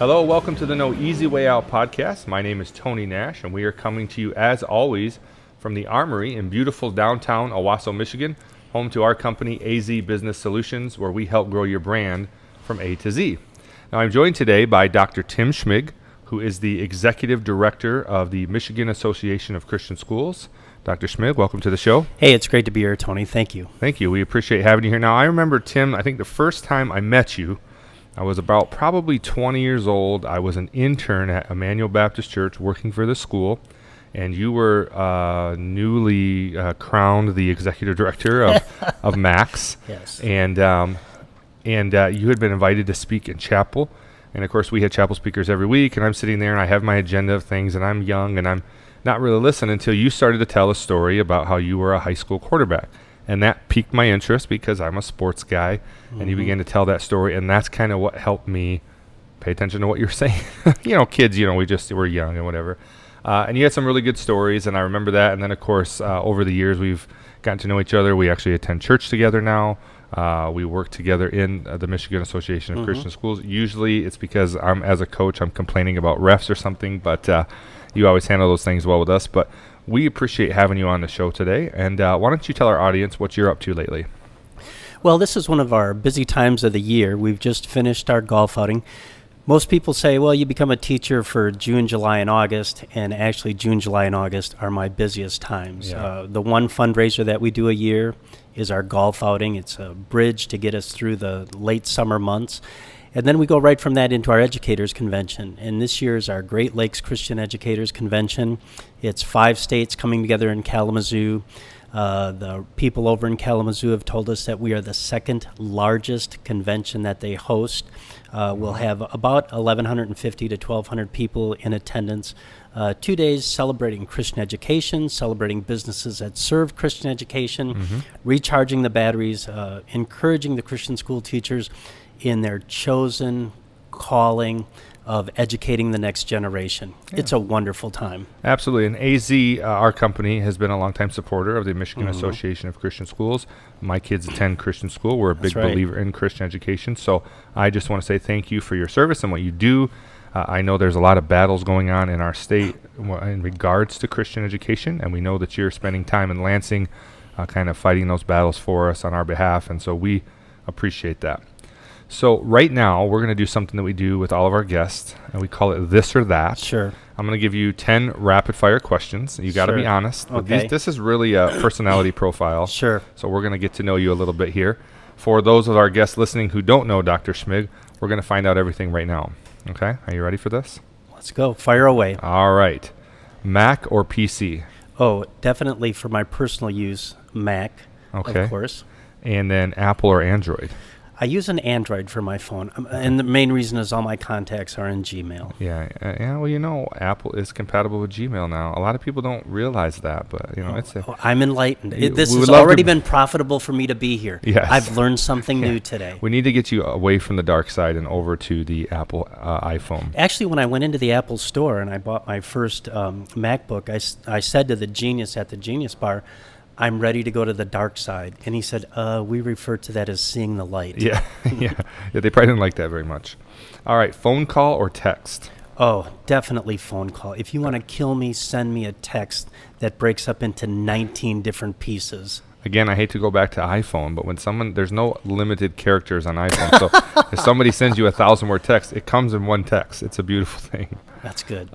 Hello, welcome to the No Easy Way Out podcast. My name is Tony Nash, and we are coming to you, as always, from the Armory in beautiful downtown Owasso, Michigan, home to our company, AZ Business Solutions, where we help grow your brand from A to Z. Now, I'm joined today by Dr. Tim Schmig, who is the Executive Director of the Michigan Association of Christian Schools. Dr. Schmig, welcome to the show. Hey, it's great to be here, Tony. Thank you. Thank you. We appreciate having you here. Now, I remember, Tim, I think the first time I met you, I was about probably 20 years old. I was an intern at Emmanuel Baptist Church working for the school, and you were newly crowned the executive director of Max. Yes. And you had been invited to speak in chapel. And, of course, we had chapel speakers every week, and I'm sitting there, and I have my agenda of things, and I'm young, and I'm not really listening until you started to tell a story about how you were a high school quarterback. And that piqued my interest because I'm a sports guy, and you began to tell that story, and that's kind of what helped me pay attention to what you're saying. Kids, we're young and whatever. And you had some really good stories, and I remember that. And then, of course, over the years, we've gotten to know each other. We actually attend church together now. We work together in the Michigan Association of Christian Schools. Usually it's because as a coach, I'm complaining about refs or something, but you always handle those things well with us. But we appreciate having you on the show today. And why don't you tell our audience what you're up to lately? Well, this is one of our busy times of the year. We've just finished our golf outing. Most people say, well, you become a teacher for June, July, and August, and actually June, July, and August are my busiest times. Yeah. The one fundraiser that we do a year is our golf outing. It's a bridge to get us through the late summer months. And then we go right from that into our Educators Convention. And this year is our Great Lakes Christian Educators Convention. It's 5 states coming together in Kalamazoo. The people over in Kalamazoo have told us that we are the second largest convention that they host. We'll have about 1,150 to 1,200 people in attendance. 2 days celebrating Christian education, celebrating businesses that serve Christian education, recharging the batteries, encouraging the Christian school teachers in their chosen calling of educating the next generation. Yeah. It's a wonderful time. Absolutely. And AZ, our company, has been a longtime supporter of the Michigan Association of Christian Schools. My kids attend Christian school. We're a big believer in Christian education. So I just want to say thank you for your service and what you do. I know there's a lot of battles going on in our state in regards to Christian education, and we know that you're spending time in Lansing kind of fighting those battles for us on our behalf, and so we appreciate that. So right now, we're going to do something that we do with all of our guests, and we call it This or That. Sure. I'm going to give you 10 rapid-fire questions. You got to be honest. Okay. This is really a personality profile. Sure. So we're going to get to know you a little bit here. For those of our guests listening who don't know Dr. Schmig, we're going to find out everything right now. Okay? Are you ready for this? Let's go. Fire away. All right. Mac or PC? Oh, definitely for my personal use, Mac, Okay. of course. And then Apple or Android? I use an Android for my phone, and the main reason is all my contacts are in Gmail. Yeah. Well, Apple is compatible with Gmail now. A lot of people don't realize that, but it's. I'm enlightened. This we has would love already to been profitable for me to be here. Yes. I've learned something new today. We need to get you away from the dark side and over to the Apple iPhone. Actually, when I went into the Apple store and I bought my first MacBook, I said to the genius at the Genius Bar, I'm ready to go to the dark side. And he said, we refer to that as seeing the light. Yeah. They probably didn't like that very much. All right, phone call or text? Oh, definitely phone call. If you want to kill me, send me a text that breaks up into 19 different pieces. Again, I hate to go back to iPhone, but there's no limited characters on iPhone. So if somebody sends you 1,000-word text, it comes in one text. It's a beautiful thing. That's good.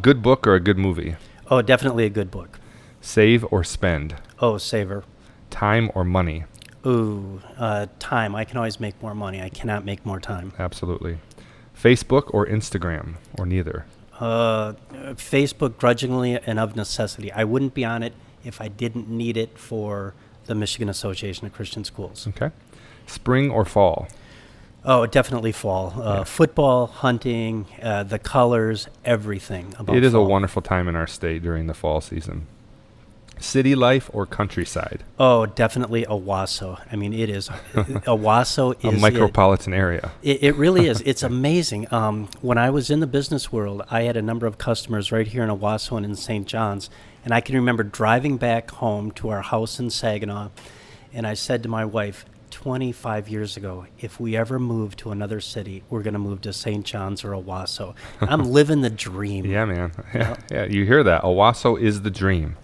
Good book or a good movie? Oh, definitely a good book. Save or spend? Oh, saver. Time or money? Ooh, time. I can always make more money. I cannot make more time. Absolutely. Facebook or Instagram, or neither? Facebook, grudgingly and of necessity. I wouldn't be on it if I didn't need it for the Michigan Association of Christian Schools. Okay. Spring or fall? Oh, definitely fall. Football, hunting, the colors, everything about It is fall. a wonderful time in our state during the fall season. City life or countryside? Oh, definitely Owasso. I mean, it is. Owasso is a micropolitan area. It really is. It's amazing. When I was in the business world, I had a number of customers right here in Owasso and in St. John's, and I can remember driving back home to our house in Saginaw, and I said to my wife, 25 years ago, if we ever move to another city, we're going to move to St. John's or Owasso. I'm living the dream. Yeah, man. Yeah, you hear that. Owasso is the dream.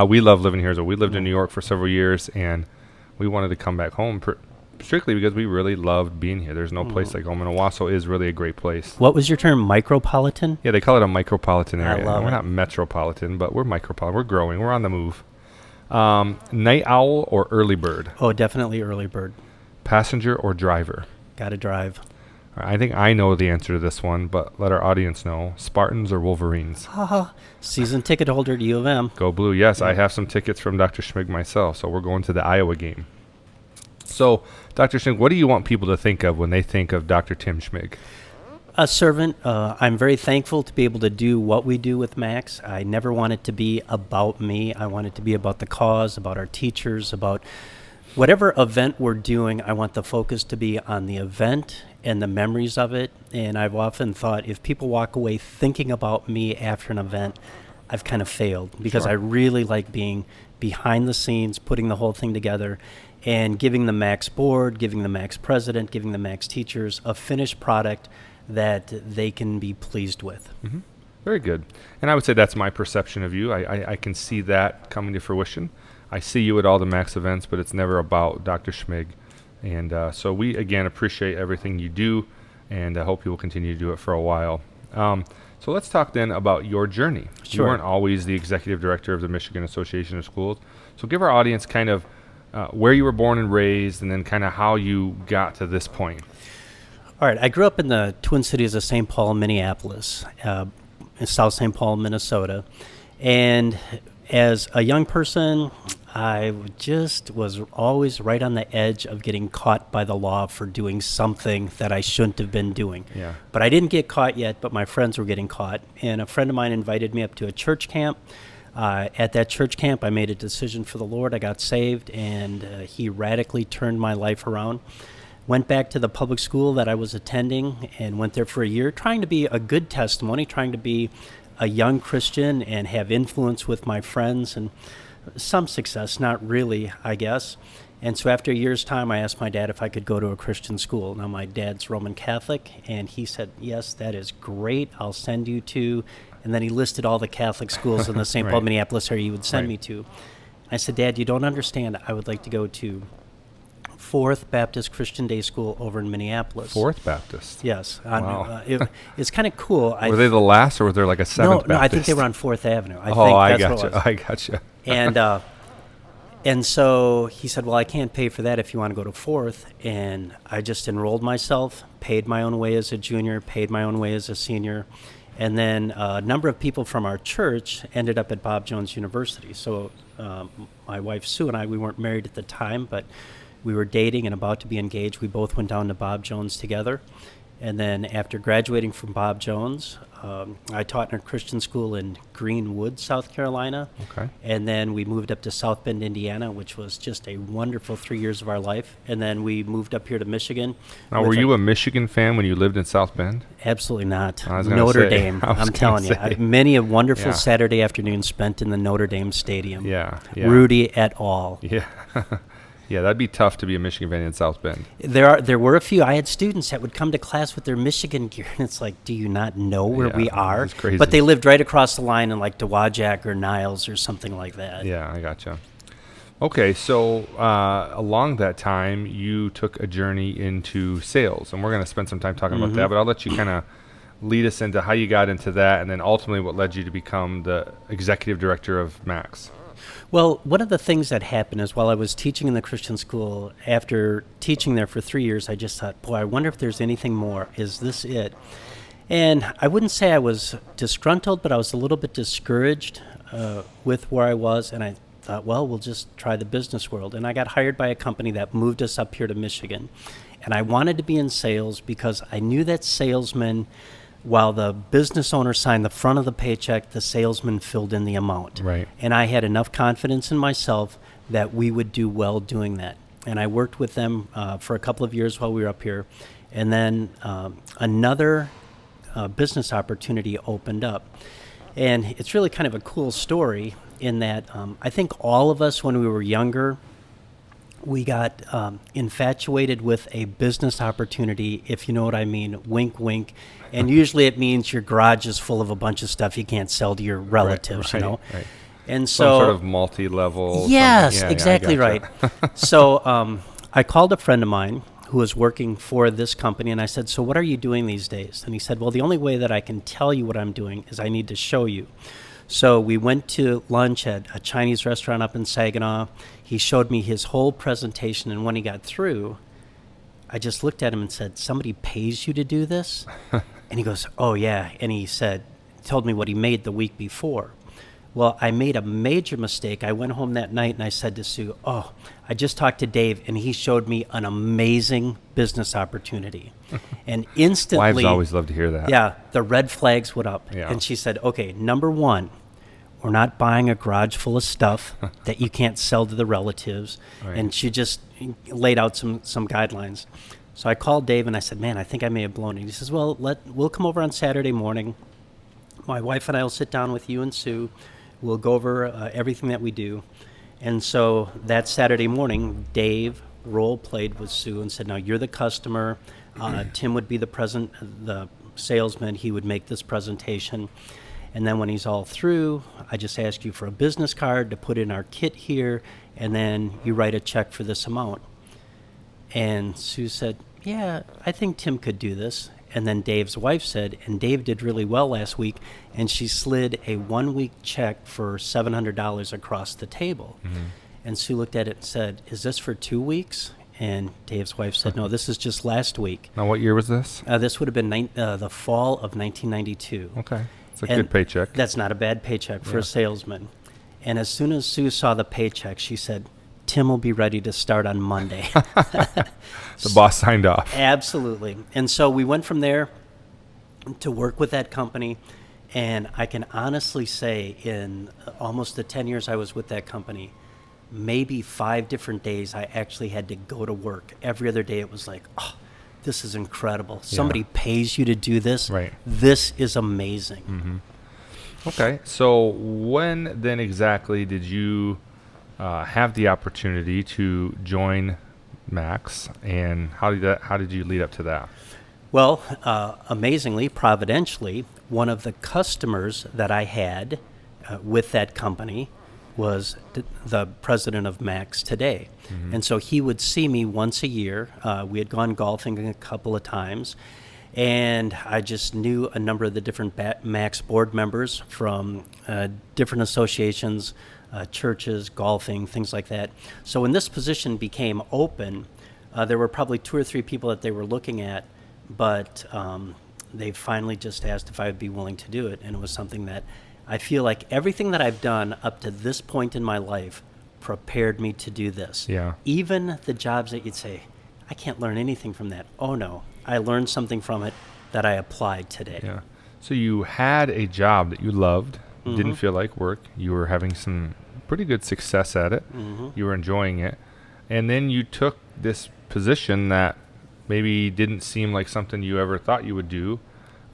We love living here. So we lived in New York for several years, and we wanted to come back home strictly because we really loved being here. There's no place like home, and Owasso is really a great place. What was your term, micropolitan? Yeah, they call it a micropolitan area. I love We're it. not metropolitan, but we're micropolitan. We're growing. We're on the move. Night owl or early bird? Oh, definitely early bird. Passenger or driver? Got to drive. I think I know the answer to this one, but let our audience know. Spartans or Wolverines? Season ticket holder to U of M. Go Blue. Yes, I have some tickets from Dr. Schmig myself, so we're going to the Iowa game. So, Dr. Schmig, what do you want people to think of when they think of Dr. Tim Schmig? A servant. I'm very thankful to be able to do what we do with Max. I never want it to be about me. I want it to be about the cause, about our teachers, about whatever event we're doing. I want the focus to be on the event and the memories of it. And I've often thought if people walk away thinking about me after an event, I've kind of failed, because Sure. I really like being behind the scenes, putting the whole thing together, and giving the Max board, giving the Max president, giving the Max teachers a finished product that they can be pleased with. Mm-hmm. Very good. And I would say that's my perception of you. I can see that coming to fruition. I see you at all the Max events, but it's never about Dr. Schmig. And so we, again, appreciate everything you do, and I hope you will continue to do it for a while. So let's talk then about your journey. Sure. You weren't always the executive director of the Michigan Association of Schools. So give our audience kind of where you were born and raised, and then kind of how you got to this point. All right, I grew up in the Twin Cities of St. Paul, Minneapolis, in South St. Paul, Minnesota. And as a young person, I just was always right on the edge of getting caught by the law for doing something that I shouldn't have been doing. Yeah. But I didn't get caught yet, but my friends were getting caught. And a friend of mine invited me up to a church camp. At that church camp, I made a decision for the Lord. I got saved, and he radically turned my life around. Went back to the public school that I was attending and went there for a year, trying to be a good testimony, trying to be a young Christian and have influence with my friends, and some success, not really, I guess. And so after a year's time, I asked my dad if I could go to a Christian school. Now, my dad's Roman Catholic, and he said, yes, that is great. I'll send you to. And then he listed all the Catholic schools in the St. Paul, Right. Minneapolis area he would send Right. me to. I said, Dad, you don't understand. I would like to go to Fourth Baptist Christian Day School over in Minneapolis. Fourth Baptist. Yes. Wow. It's kind of cool. Were they the last, or were there like a seventh No, I think Baptist? they were on Fourth Avenue. I I think that's what it gotcha. was. I gotcha. And so he said, well, I can't pay for that if you want to go to Fourth. And I just enrolled myself, paid my own way as a junior, paid my own way as a senior. And then a number of people from our church ended up at Bob Jones University. So my wife, Sue, and I, we weren't married at the time, but we were dating and about to be engaged. We both went down to Bob Jones together. And then after graduating from Bob Jones, I taught in a Christian school in Greenwood, South Carolina. Okay. And then we moved up to South Bend, Indiana, which was just a wonderful 3 years of our life. And then we moved up here to Michigan. Now, were you a Michigan fan when you lived in South Bend? Absolutely not. I was gonna Notre say- Dame, I was I'm gonna telling you. say. Many a wonderful Yeah. Saturday afternoon spent in the Notre Dame Stadium. Yeah. Rudy et al. Yeah. Yeah, that'd be tough to be a Michigan fan in South Bend. There were a few. I had students that would come to class with their Michigan gear, and it's like, do you not know where Yeah, we are? it's crazy. But they lived right across the line in like Dowagiac or Niles or something like that. Yeah, I gotcha. Okay, so along that time, you took a journey into sales, and we're going to spend some time talking about that, but I'll let you kind of lead us into how you got into that, and then ultimately what led you to become the executive director of Max. Well, one of the things that happened is while I was teaching in the Christian school, after teaching there for 3 years, I just thought, boy, I wonder if there's anything more. Is this it? And I wouldn't say I was disgruntled, but I was a little bit discouraged with where I was. And I thought, well, we'll just try the business world. And I got hired by a company that moved us up here to Michigan. And I wanted to be in sales because I knew that salesmen, while the business owner signed the front of the paycheck, the salesman filled in the amount. Right. And I had enough confidence in myself that we would do well doing that. And I worked with them for a couple of years while we were up here. And then another business opportunity opened up. And it's really kind of a cool story in that I think all of us when we were younger we got infatuated with a business opportunity, if you know what I mean, wink, wink. And usually it means your garage is full of a bunch of stuff you can't sell to your relatives, you know. Right. And Some so, sort of multi-level. yes, Yeah, exactly I gotcha. right. So I called a friend of mine who was working for this company, and I said, so what are you doing these days? And he said, well, the only way that I can tell you what I'm doing is I need to show you. So we went to lunch at a Chinese restaurant up in Saginaw. He showed me his whole presentation, and when he got through, I just looked at him and said, somebody pays you to do this? And he goes, oh, yeah. And he told me what he made the week before. Well, I made a major mistake. I went home that night and I said to Sue, oh, I just talked to Dave and he showed me an amazing business opportunity. And instantly... Wives always love to hear that. Yeah, the red flags went up. Yeah. And she said, okay, number one, we're not buying a garage full of stuff that you can't sell to the relatives. Right. And she just laid out some guidelines. So I called Dave and I said, man, I think I may have blown it. He says, well, we'll come over on Saturday morning. My wife and I will sit down with you and Sue. We'll go over everything that we do. And so that Saturday morning, Dave role-played with Sue and said, now you're the customer. Tim would be the salesman. He would make this presentation. And then when he's all through, I just ask you for a business card to put in our kit here, and then you write a check for this amount. And Sue said, yeah, I think Tim could do this. And then Dave's wife said, and Dave did really well last week, and she slid a 1-week check for $700 across the table. Mm-hmm. And Sue looked at it and said, is this for 2 weeks? And Dave's wife said, no, this is just last week. Now, what year was this? This would have been the fall of 1992. Okay. It's a good paycheck. That's not a bad paycheck for a salesman. And as soon as Sue saw the paycheck, she said, Tim will be ready to start on Monday. The boss signed off. Absolutely. And so we went from there to work with that company. And I can honestly say in almost the 10 years I was with that company, maybe 5 different days I actually had to go to work. Every other day it was like, oh, this is incredible. Somebody pays you to do this. Right. This is amazing. Mm-hmm. Okay. So when then exactly did you have the opportunity to join Max, and how did you lead up to that? Well, amazingly, providentially, one of the customers that I had with that company was the president of Max today. Mm-hmm. And so he would see me once a year. We had gone golfing a couple of times, and I just knew a number of the different Max board members from different associations, churches, golfing, things like that. So when this position became open, there were probably 2 or 3 people that they were looking at, but they finally just asked if I would be willing to do it. And it was something that I feel like everything that I've done up to this point in my life prepared me to do this. Yeah. Even the jobs that you'd say, I can't learn anything from that. Oh, no. I learned something from it that I applied today. Yeah. So you had a job that you loved, Mm-hmm. didn't feel like work. You were having some pretty good success at it. Mm-hmm. You were enjoying it. And then you took this position that maybe didn't seem like something you ever thought you would do,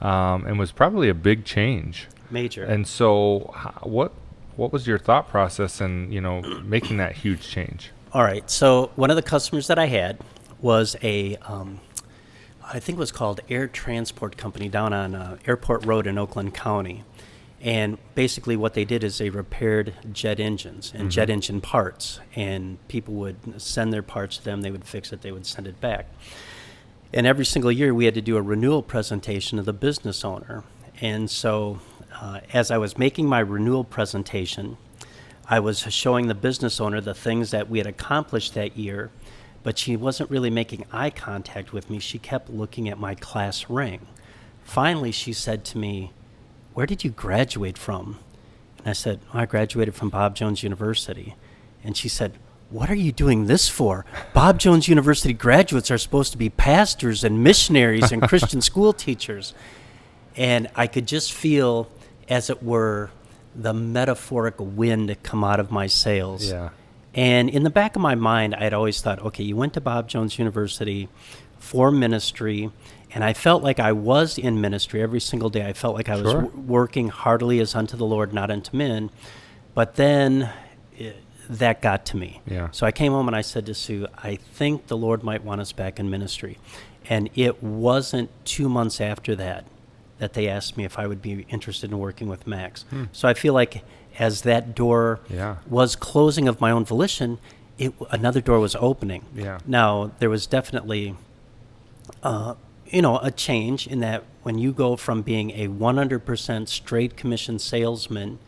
and was probably a big change. Major. And so what was your thought process in, making that huge change? All right. So one of the customers that I had was I think it was called Air Transport Company down on Airport Road in Oakland County. And basically what they did is they repaired jet engines and Mm-hmm. jet engine parts. And people would send their parts to them. They would fix it. They would send it back. And every single year we had to do a renewal presentation to the business owner. And so as I was making my renewal presentation, I was showing the business owner the things that we had accomplished that year, but she wasn't really making eye contact with me. She kept looking at my class ring. Finally, she said to me, where did you graduate from? And I said, I graduated from Bob Jones University. And she said, what are you doing this for? Bob Jones University graduates are supposed to be pastors and missionaries and Christian school teachers. And I could just feel, as it were, the metaphoric wind come out of my sails. Yeah. And in the back of my mind, I had always thought, okay, you went to Bob Jones University for ministry, and I felt like I was in ministry every single day. I felt like I was working heartily as unto the Lord, not unto men. But then that got to me. Yeah. So I came home and I said to Sue, I think the Lord might want us back in ministry. And it wasn't 2 months after that they asked me if I would be interested in working with Max. So I feel like as that door was closing of my own volition, another door was opening. Yeah. Now, there was definitely, a change in that when you go from being a 100% straight commission salesman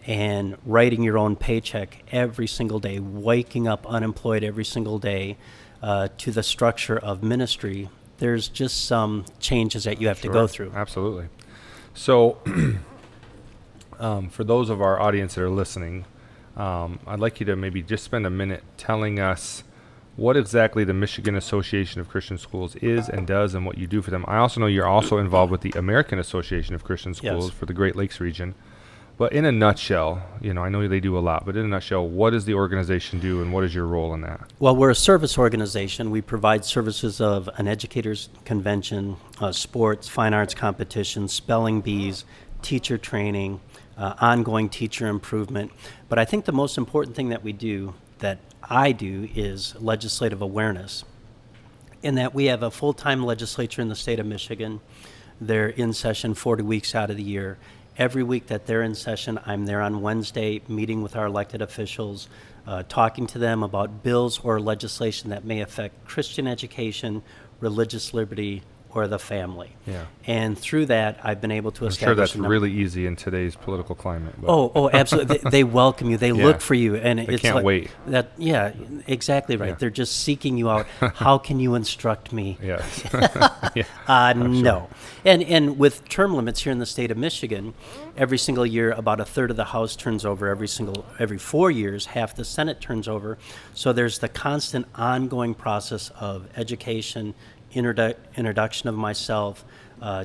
and writing your own paycheck every single day, waking up unemployed every single day, to the structure of ministry, there's just some changes that you have to go through. Absolutely. So for those of our audience that are listening, I'd like you to maybe just spend a minute telling us what exactly the Michigan Association of Christian Schools is and does and what you do for them. I also know you're also involved with the American Association of Christian Schools for the Great Lakes region. But in a nutshell, I know they do a lot, but in a nutshell, what does the organization do and what is your role in that? Well, we're a service organization. We provide services of an educators convention, sports, fine arts competitions, spelling bees, teacher training, ongoing teacher improvement. But I think the most important thing that I do, is legislative awareness. In that we have a full-time legislature in the state of Michigan. They're in session 40 weeks out of the year. Every week that they're in session, I'm there on Wednesday meeting with our elected officials, talking to them about bills or legislation that may affect Christian education, religious liberty, or the family. Yeah. And through that, I've been able to I'm establish. sure that's really easy in today's political climate. But Oh, absolutely. They welcome you. They look for you, and they it's can't like wait. that. Yeah, exactly right. Yeah. They're just seeking you out. How can you instruct me? Yes. No. And with term limits here in the state of Michigan, every single year about a third of the House turns over. Every 4 years, half the Senate turns over. So there's the constant ongoing process of education, introduction of myself,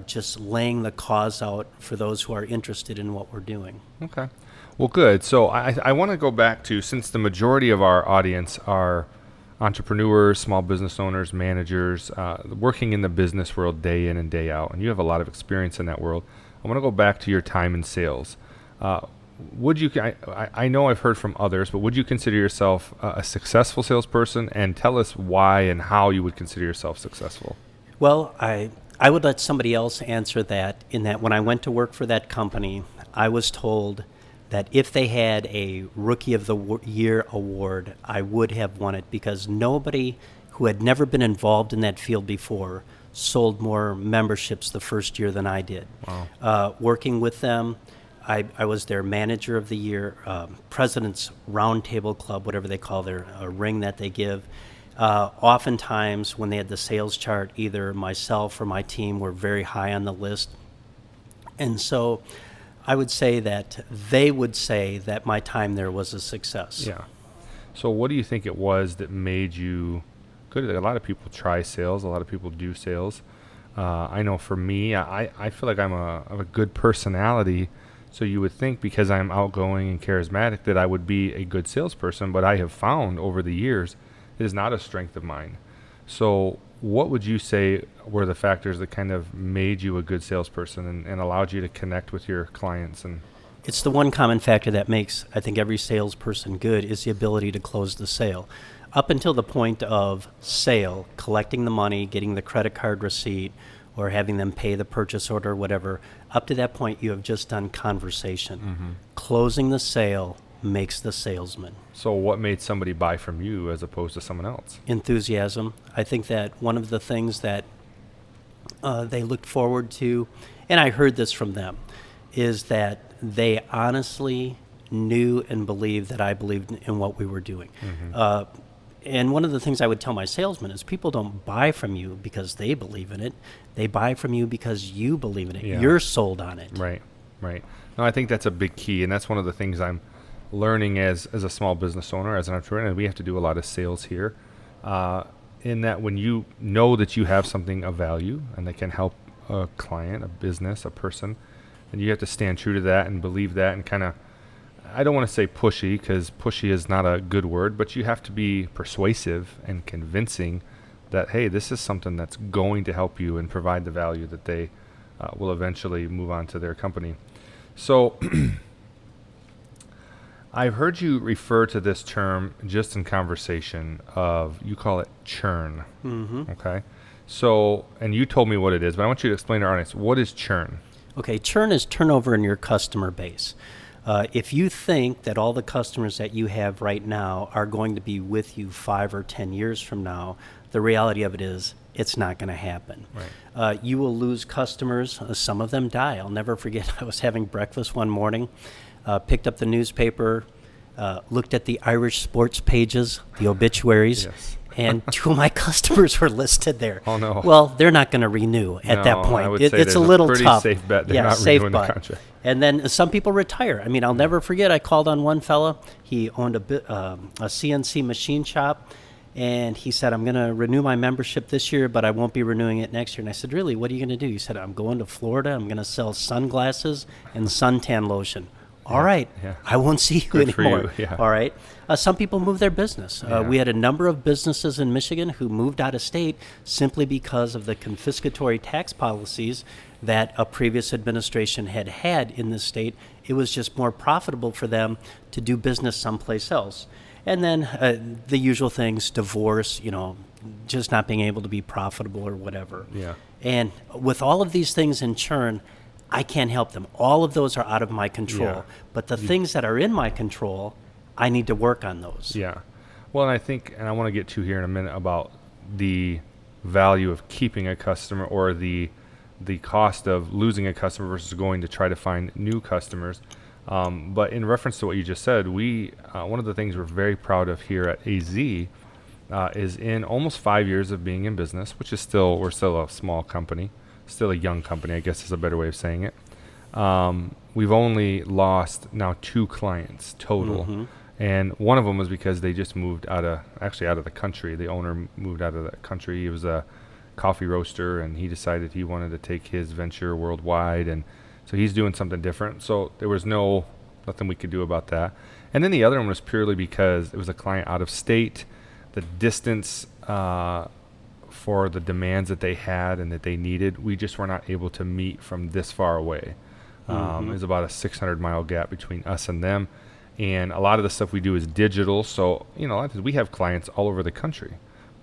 just laying the cause out for those who are interested in what we're doing. Okay. Well, good. So I want to go back to, since the majority of our audience are entrepreneurs, small business owners, managers, working in the business world day in and day out, and you have a lot of experience in that world. I want to go back to your time in sales. I know I've heard from others, but would you consider yourself a successful salesperson? And tell us why and how you would consider yourself successful. Well, I would let somebody else answer that, in that when I went to work for that company, I was told that if they had a Rookie of the Year award, I would have won it, because nobody who had never been involved in that field before sold more memberships the first year than I did. Wow. Working with them, I was their manager of the year, President's Roundtable Club, whatever they call their ring that they give. Oftentimes, when they had the sales chart, either myself or my team were very high on the list. And so I would say that they would say that my time there was a success. Yeah. So what do you think it was that made you good? A lot of people try sales. A lot of people do sales. I know for me, I feel like I'm a good personality. So you would think because I'm outgoing and charismatic that I would be a good salesperson, but I have found over the years it is not a strength of mine. So what would you say were the factors that kind of made you a good salesperson and allowed you to connect with your clients? And it's the one common factor that makes, I think, every salesperson good, is the ability to close the sale. Up until the point of sale, collecting the money, getting the credit card receipt, or having them pay the purchase order or whatever, up to that point you have just done conversation. Mm-hmm. Closing the sale makes the salesman. So what made somebody buy from you as opposed to someone else? Enthusiasm. I think that one of the things that they looked forward to, and I heard this from them, is that they honestly knew and believed that I believed in what we were doing. Mm-hmm. And one of the things I would tell my salesmen is people don't buy from you because they believe in it. They buy from you because you believe in it. Yeah. You're sold on it. Right. No, I think that's a big key, and that's one of the things I'm learning as a small business owner, as an entrepreneur. And we have to do a lot of sales here, in that when you know that you have something of value and that can help a client, a business, a person, and you have to stand true to that and believe that, and kind of, I don't want to say pushy, because pushy is not a good word, but you have to be persuasive and convincing that, hey, this is something that's going to help you and provide the value that they will eventually move on to their company. So I've heard you refer to this term just in conversation you call it churn. Mm-hmm. Okay. So, and you told me what it is, but I want you to explain to our audience, what is churn? Okay, churn is turnover in your customer base. If you think that all the customers that you have right now are going to be with you 5 or 10 years from now, the reality of it is it's not going to happen. Right. You will lose customers. Some of them die. I'll never forget, I was having breakfast one morning, picked up the newspaper, looked at the Irish sports pages, the obituaries, Yes. and 2 of my customers were listed there. Oh, no. Well, they're not going to renew at that No, point. I would It's say there's a little pretty tough. safe bet they're Yeah, not safe renewing the bet. contract. And then some people retire. I mean, I'll never forget, I called on one fella. He owned a CNC machine shop, and he said, I'm going to renew my membership this year, but I won't be renewing it next year. And I said, really, what are you going to do? He said, I'm going to Florida. I'm going to sell sunglasses and suntan lotion. All right, yeah. I won't see you Good for you, anymore. yeah. All right. Some people move their business. Yeah. We had a number of businesses in Michigan who moved out of state simply because of the confiscatory tax policies that a previous administration had in the state. It was just more profitable for them to do business someplace else. And then the usual things, divorce, just not being able to be profitable or whatever. Yeah. And with all of these things in churn, I can't help them. All of those are out of my control. Yeah. But the things that are in my control, I need to work on those. Yeah. Well, and I think, and I want to get to here in a minute about the value of keeping a customer or the cost of losing a customer versus going to try to find new customers. But in reference to what you just said, one of the things we're very proud of here at AZ is in almost 5 years of being in business, which is we're still a small company, still a young company, I guess is a better way of saying it. We've only lost now 2 clients total. Mm-hmm. And one of them was because they just moved out of the country. The owner moved out of the country. He was a coffee roaster, and he decided he wanted to take his venture worldwide. And so he's doing something different. So there was nothing we could do about that. And then the other one was purely because it was a client out of state. The distance for the demands that they had and that they needed, we just were not able to meet from this far away. There's about a 600-mile gap between us and them. And a lot of the stuff we do is digital. So, a lot of times we have clients all over the country,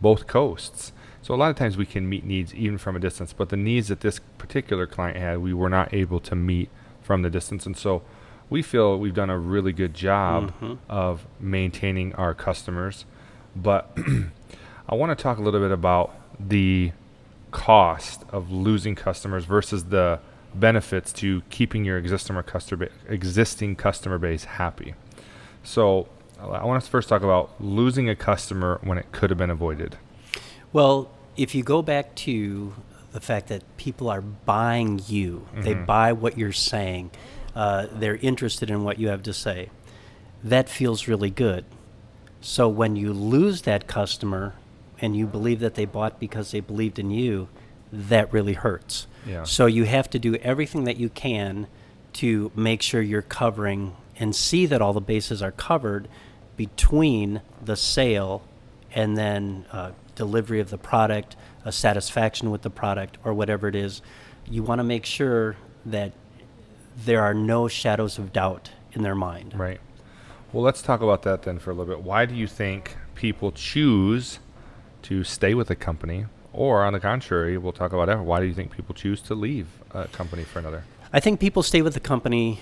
both coasts. So a lot of times we can meet needs even from a distance. But the needs that this particular client had, we were not able to meet from the distance. And so we feel we've done a really good job of maintaining our customers. But I want to talk a little bit about the cost of losing customers versus the benefits to keeping your existing customer base happy. So I want to first talk about losing a customer when it could have been avoided. Well, if you go back to the fact that people are buying you, they buy what you're saying, they're interested in what you have to say, that feels really good. So when you lose that customer and you believe that they bought because they believed in you, that really hurts. Yeah. So you have to do everything that you can to make sure you're covering and see that all the bases are covered between the sale and then delivery of the product, a satisfaction with the product, or whatever it is. You want to make sure that there are no shadows of doubt in their mind. Right. Well, let's talk about that then for a little bit. Why do you think people choose to stay with a company? Or on the contrary, we'll talk about that. Why do you think people choose to leave a company for another? I think people stay with the company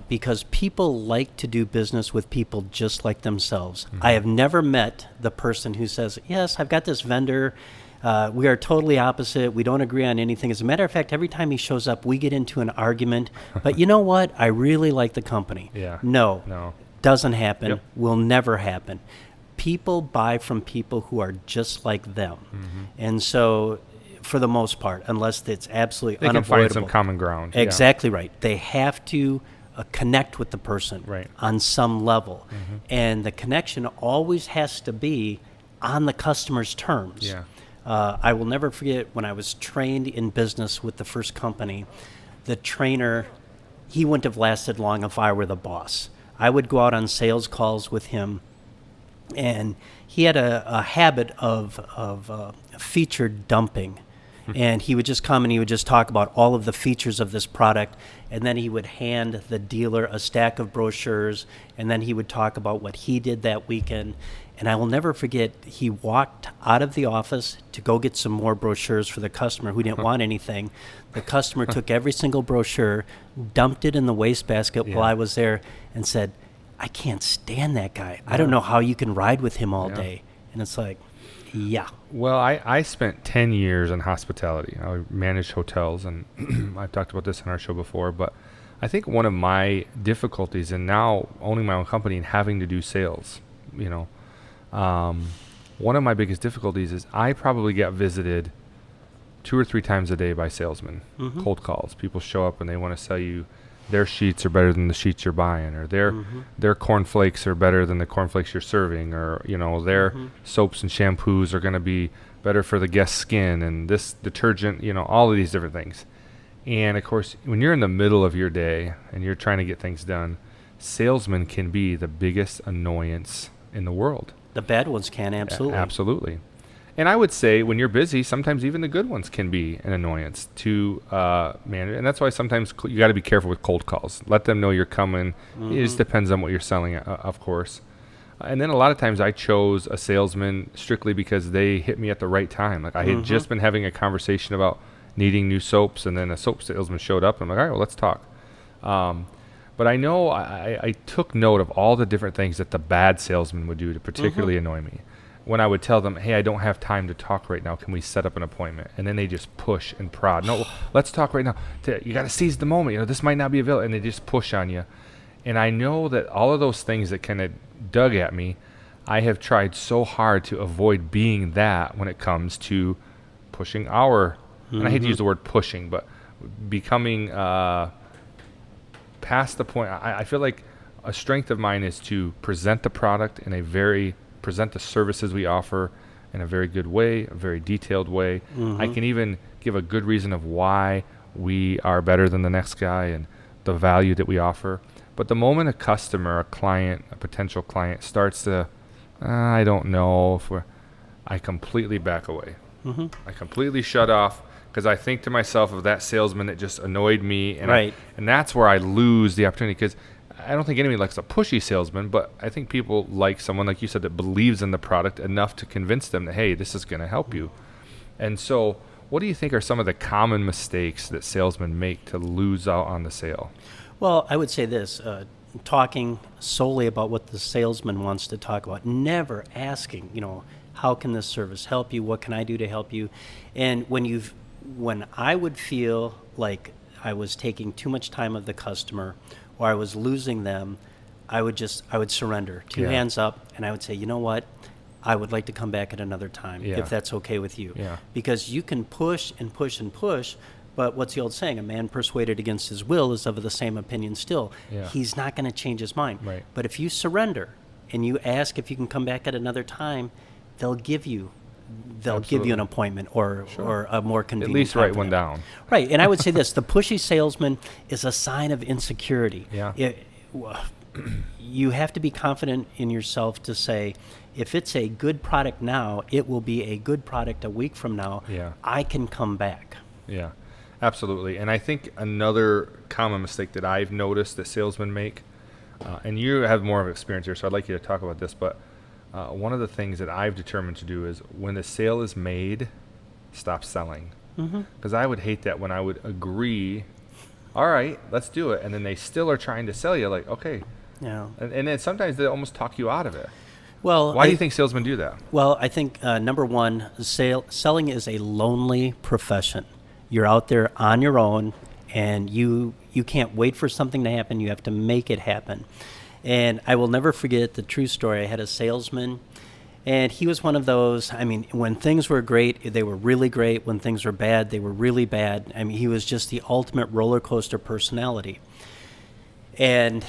because people like to do business with people just like themselves. I have never met the person who says, yes, I've got this vendor. We are totally opposite. We don't agree on anything. As a matter of fact, every time he shows up, we get into an argument. But you know what? I really like the company. Yeah. No. Doesn't happen. Yep. Will never happen. People buy from people who are just like them. And so, for the most part, unless it's absolutely They can unavoidable. find some common ground. Yeah. Exactly right. They have to connect with the person on some level. And the connection always has to be on the customer's terms. Yeah. I will never forget when I was trained in business with the first company, the trainer, he wouldn't have lasted long if I were the boss. I would go out on sales calls with him, and he had a habit of feature dumping. And he would just come and he would just talk about all of the features of this product. And then he would hand the dealer a stack of brochures. And then he would talk about what he did that weekend. And I will never forget, he walked out of the office to go get some more brochures for the customer who didn't want anything. The customer took every single brochure, dumped it in the wastebasket while I was there, and said, I can't stand that guy. I don't know how you can ride with him all day. And it's like, Well, I spent 10 years in hospitality. I managed hotels, and I've talked about this on our show before, but I think one of my difficulties in now owning my own company and having to do sales, one of my biggest difficulties is I probably get visited 2 or 3 times a day by salesmen, cold calls. People show up and they want to sell you their sheets are better than the sheets you're buying, or their cornflakes are better than the cornflakes you're serving, or their soaps and shampoos are going to be better for the guest's skin, and this detergent, all of these different things. And of course, when you're in the middle of your day and you're trying to get things done, salesmen can be the biggest annoyance in the world. The bad ones can, absolutely. Absolutely. And I would say when you're busy, sometimes even the good ones can be an annoyance to manage. And that's why sometimes you got to be careful with cold calls. Let them know you're coming. It just depends on what you're selling, of course. And then a lot of times I chose a salesman strictly because they hit me at the right time. Like I had just been having a conversation about needing new soaps, and then a soap salesman showed up. And I'm like, all right, well, let's talk. But I know I took note of all the different things that the bad salesman would do to particularly annoy me. When I would tell them, hey, I don't have time to talk right now. Can we set up an appointment? And then they just push and prod. No, let's talk right now. You got to seize the moment. This might not be available. And they just push on you. And I know that all of those things that kind of dug at me, I have tried so hard to avoid being that when it comes to pushing and I hate to use the word pushing, but becoming past the point. I feel like a strength of mine is to present the product present the services we offer in a very good way, a very detailed way. I can even give a good reason of why we are better than the next guy and the value that we offer. But the moment a customer, a client, a potential client starts to, I don't know, I completely back away. I completely shut off because I think to myself of that salesman that just annoyed me. And and that's where I lose the opportunity, because I don't think anybody likes a pushy salesman, but I think people like someone, like you said, that believes in the product enough to convince them that, hey, this is going to help you. And so what do you think are some of the common mistakes that salesmen make to lose out on the sale? Well, I would say this, talking solely about what the salesman wants to talk about, never asking, how can this service help you? What can I do to help you? And when I would feel like I was taking too much time of the customer, or I was losing them, I would surrender. Two hands up, and I would say, you know what? I would like to come back at another time, if that's okay with you. Because you can push and push and push, but what's the old saying? A man persuaded against his will is of the same opinion still. He's not going to change his mind. But if you surrender and you ask if you can come back at another time, they'll give you an appointment or a more convenient. At least time write for one them. down. Right, and I would say this: the pushy salesman is a sign of insecurity. You have to be confident in yourself to say, if it's a good product now, it will be a good product a week from now. I can come back. Yeah, absolutely. And I think another common mistake that I've noticed that salesmen make, and you have more of experience here, so I'd like you to talk about this, but one of the things that I've determined to do is when the sale is made, stop selling. Because I would hate that when I would agree, all right, let's do it, and then they still are trying to sell you, like, okay. And then sometimes they almost talk you out of it. Well, why do you think salesmen do that? Well, I think, number one, selling is a lonely profession. You're out there on your own, and you can't wait for something to happen. You have to make it happen. And I will never forget the true story. I had a salesman, and he was one of those, when things were great, they were really great. When things were bad, they were really bad. He was just the ultimate roller coaster personality. And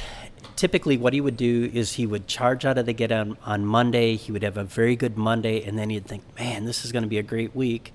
typically what he would do is he would charge out of the gate on Monday. He would have a very good Monday, and then he'd think, man, this is going to be a great week.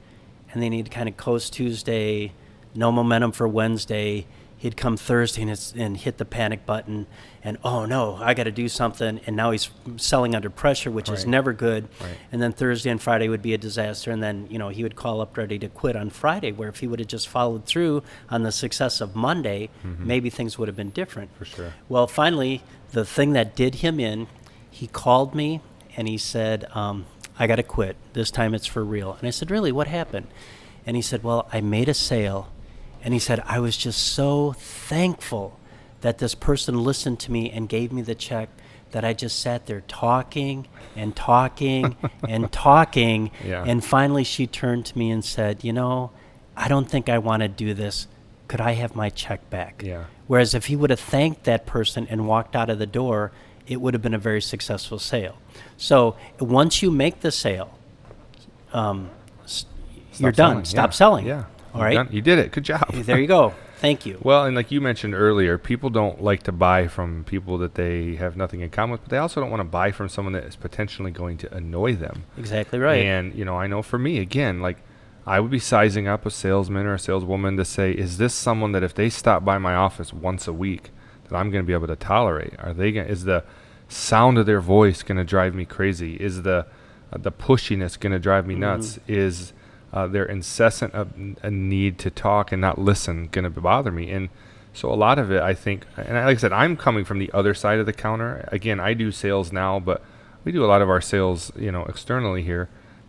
And then he'd kind of coast Tuesday, no momentum for Wednesday. he'd come Thursday and hit the panic button, and oh no, I got to do something, and now he's selling under pressure, which is Right. never good. Right. And then Thursday and Friday would be a disaster, and then he would call up ready to quit on Friday, where if he would have just followed through on the success of Monday, maybe things would have been different. For sure. Well, finally, the thing that did him in, he called me and he said, I got to quit. This time it's for real. And I said, really, what happened? And he said, well, I made a sale. And he said, I was just so thankful that this person listened to me and gave me the check, that I just sat there talking and talking and talking. Yeah. And finally she turned to me and said, I don't think I want to do this. Could I have my check back? Yeah. Whereas if he would have thanked that person and walked out of the door, it would have been a very successful sale. So once you make the sale, you're done. selling. Stop Yeah. selling. Yeah. All You're right. done. You did it. Good job. There you go. Thank you. Well, and like you mentioned earlier, people don't like to buy from people that they have nothing in common with, but they also don't want to buy from someone that is potentially going to annoy them. Exactly right. And, I know for me, again, like I would be sizing up a salesman or a saleswoman to say, is this someone that if they stop by my office once a week that I'm going to be able to tolerate? Is the sound of their voice going to drive me crazy? Is the pushiness going to drive me nuts? Is their incessant a need to talk and not listen going to bother me? And so a lot of it, I think, and like I said, I'm coming from the other side of the counter. Again, I do sales now, but we do a lot of our sales, externally here.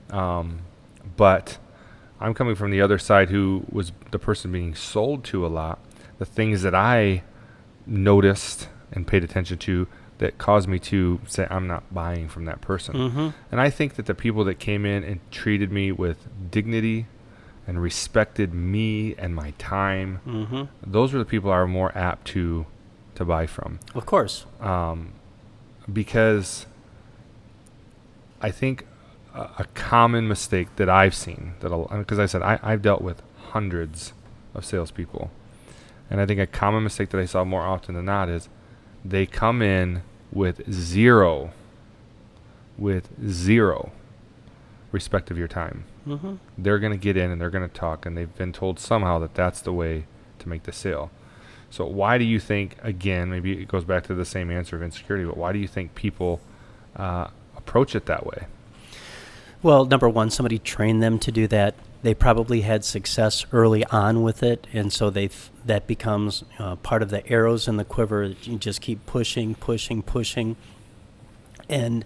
But I'm coming from the other side, who was the person being sold to a lot. The things that I noticed and paid attention to that caused me to say, I'm not buying from that person. And I think that the people that came in and treated me with dignity and respected me and my time, those are the people I are more apt to buy from. Of course. Because I think a common mistake that I've seen, because I said I've dealt with hundreds of salespeople, and I think a common mistake that I saw more often than not is they come in with zero respect of your time. They're going to get in and they're going to talk, and they've been told somehow that that's the way to make the sale. So why do you think, again, maybe it goes back to the same answer of insecurity, but why do you think people approach it that way? Well, number one, somebody trained them to do that. They probably had success early on with it, and so that becomes part of the arrows in the quiver. You just keep pushing, and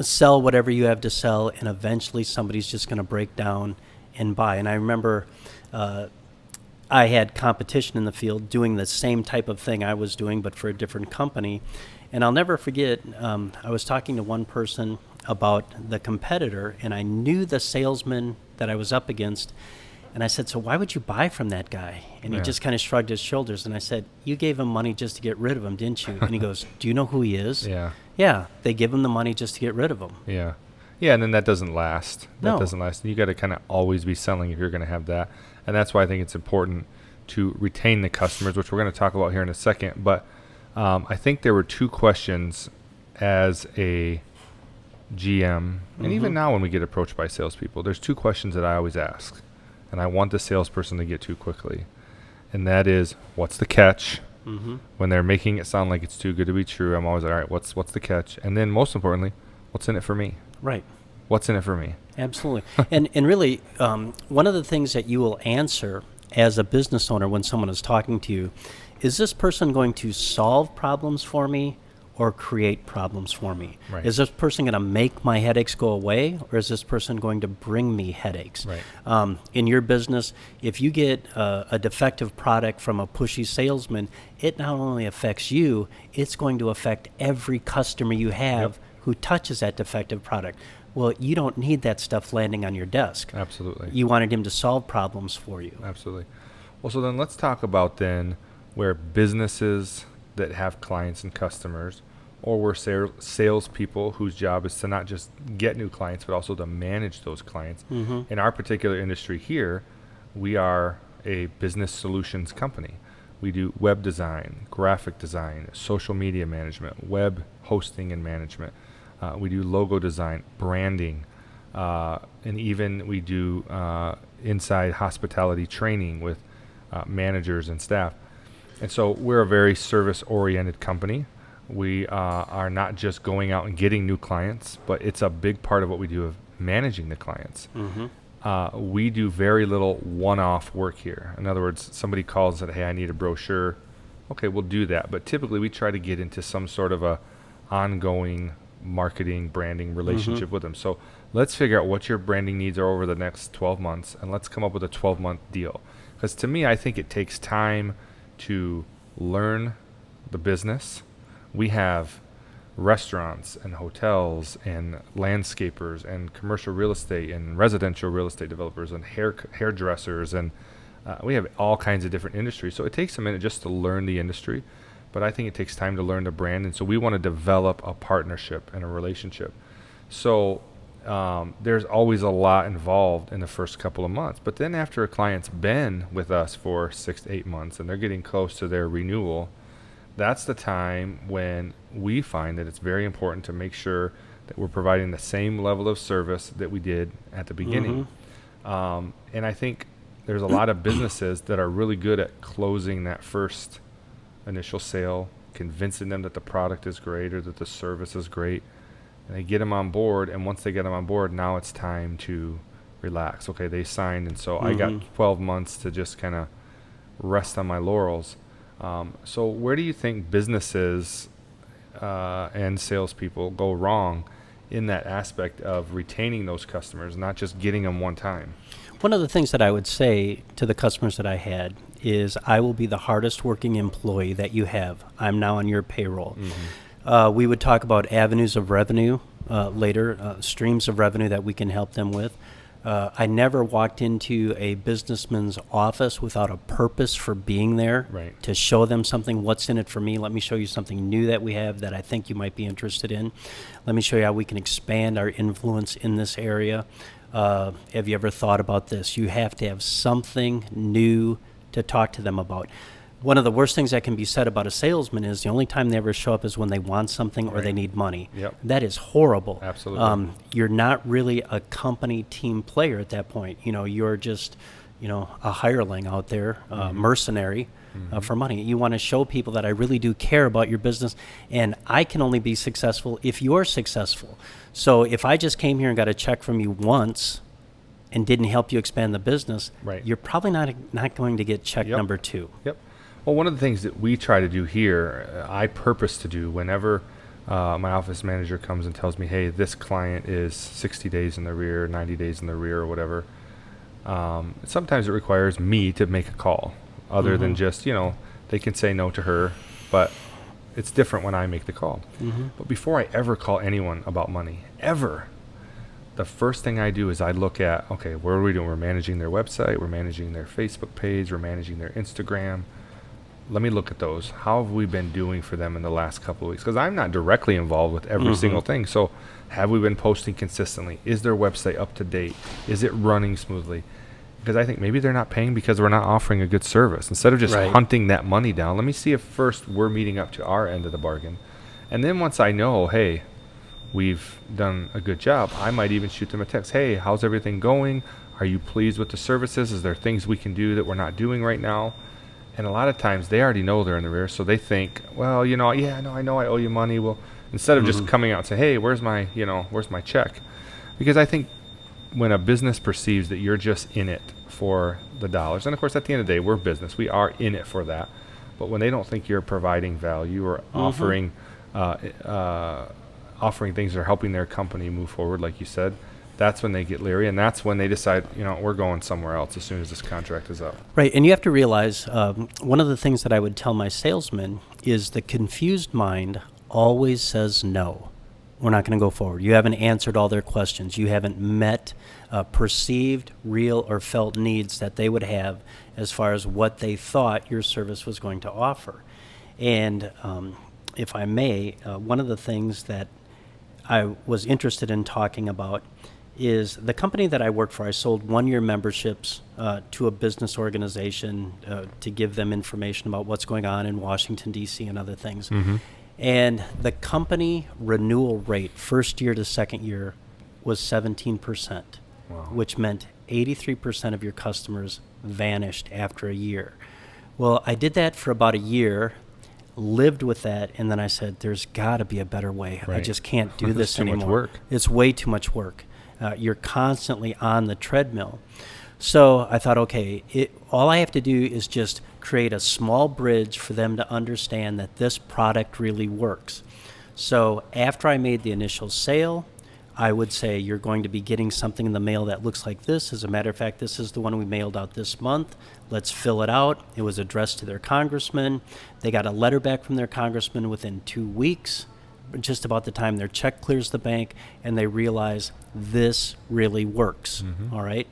sell whatever you have to sell, and eventually somebody's just going to break down and buy. And I remember I had competition in the field doing the same type of thing I was doing, but for a different company. And I'll never forget, I was talking to one person about the competitor, and I knew the salesman that I was up against. And I said, so why would you buy from that guy? And he just kind of shrugged his shoulders. And I said, you gave him money just to get rid of him, didn't you? And he goes, do you know who he is? Yeah, they give him the money just to get rid of him. Yeah, and then that doesn't last. No. That doesn't last. You got to kind of always be selling if you're going to have that. And that's why I think it's important to retain the customers, which we're going to talk about here in a second. But I think there were two questions as a GM, and even now when we get approached by salespeople, there's two questions that I always ask, and I want the salesperson to get to quickly. And that is, what's the catch? When they're making it sound like it's too good to be true, I'm always like, all right, what's the catch? And then most importantly, what's in it for me? Right. What's in it for me? Absolutely. and really, one of the things that you will answer as a business owner when someone is talking to you, is this person going to solve problems for me or create problems for me? Right. Is this person going to make my headaches go away, or is this person going to bring me headaches? Right. In your business, if you get a defective product from a pushy salesman, it not only affects you, it's going to affect every customer you have who touches that defective product. Well, you don't need that stuff landing on your desk. Absolutely. You wanted him to solve problems for you. Absolutely. Well, so then let's talk about then where businesses that have clients and customers, or we're salespeople whose job is to not just get new clients, but also to manage those clients. In our particular industry here, we are a business solutions company. We do web design, graphic design, social media management, web hosting and management. We do logo design, branding, and even we do inside hospitality training with managers and staff. And so we're a very service-oriented company. We are not just going out and getting new clients, but it's a big part of what we do of managing the clients. We do very little one-off work here. In other words, somebody calls and said, hey, I need a brochure. Okay, we'll do that. But typically we try to get into some sort of a ongoing marketing, branding relationship with them. So let's figure out what your branding needs are over the next 12 months, and let's come up with a 12-month deal. Because to me, I think it takes time to learn the business. We have restaurants and hotels and landscapers and commercial real estate and residential real estate developers and hairdressers, and we have all kinds of different industries. So it takes a minute just to learn the industry, but I think it takes time to learn the brand, and so we want to develop a partnership and a relationship. So there's always a lot involved in the first couple of months, but then after a client's been with us for 6 to 8 months and they're getting close to their renewal, that's the time when we find that it's very important to make sure that we're providing the same level of service that we did at the beginning. And I think there's a lot of businesses that are really good at closing that first initial sale, convincing them that the product is great or that the service is great, and they get them on board. And once they get them on board, now it's time to relax. Okay, they signed, and so I got 12 months to just kind of rest on my laurels. So where do you think businesses and salespeople go wrong in that aspect of retaining those customers, not just getting them one time? One of the things that I would say to the customers that I had is, I will be the hardest working employee that you have. I'm now on your payroll. We would talk about avenues of revenue later, streams of revenue that we can help them with. I never walked into a businessman's office without a purpose for being there, to show them something. What's in it for me? Let me show you something new that we have that I think you might be interested in. Let me show you how we can expand our influence in this area. Have you ever thought about this? You have to have something new to talk to them about. One of the worst things that can be said about a salesman is the only time they ever show up is when they want something or they need money. That is horrible. Absolutely. You're not really a company team player at that point. You're just, a hireling out there, mercenary for money. You want to show people that I really do care about your business, and I can only be successful if you're successful. So if I just came here and got a check from you once and didn't help you expand the business, you're probably not going to get check number 2. Well, one of the things that we try to do here, I purpose to do whenever my office manager comes and tells me, hey, this client is 60 days in the rear, 90 days in the rear, or whatever. Sometimes it requires me to make a call, other than just, they can say no to her, but it's different when I make the call. But before I ever call anyone about money, ever, the first thing I do is I look at, okay, what are we doing? We're managing their website, we're managing their Facebook page, we're managing their Instagram. Let me look at those. How have we been doing for them in the last couple of weeks? Because I'm not directly involved with every single thing. So have we been posting consistently? Is their website up to date? Is it running smoothly? Because I think maybe they're not paying because we're not offering a good service. Instead of just hunting that money down, let me see if first we're meeting up to our end of the bargain. And then once I know, hey, we've done a good job, I might even shoot them a text. Hey, how's everything going? Are you pleased with the services? Is there things we can do that we're not doing right now? And a lot of times they already know they're in the rear, so they think, well, I know I owe you money. Well, instead of just coming out and say, hey, where's my check? Because I think when a business perceives that you're just in it for the dollars, and of course at the end of the day, we're business, we are in it for that. But when they don't think you're providing value or offering things that are helping their company move forward, like you said, that's when they get leery, and that's when they decide, we're going somewhere else as soon as this contract is up. Right, and you have to realize, one of the things that I would tell my salesmen is the confused mind always says no. We're not going to go forward. You haven't answered all their questions. You haven't met perceived, real, or felt needs that they would have as far as what they thought your service was going to offer. And if I may, one of the things that I was interested in talking about is the company that I work for. I sold 1-year memberships to a business organization to give them information about what's going on in Washington, D.C. and other things. And the company renewal rate, first year to second year, was 17%, which meant 83% of your customers vanished after a year. Well, I did that for about a year, lived with that, and then I said, there's got to be a better way. I just can't do this too anymore. much work. It's way too much work. You're constantly on the treadmill. So I thought, okay, all I have to do is just create a small bridge for them to understand that this product really works. So after I made the initial sale, I would say you're going to be getting something in the mail that looks like this. As a matter of fact, this is the one we mailed out this month. Let's fill it out. It was addressed to their congressman. They got a letter back from their congressman within 2 weeks, just about the time their check clears the bank, and they realize this really works. All right.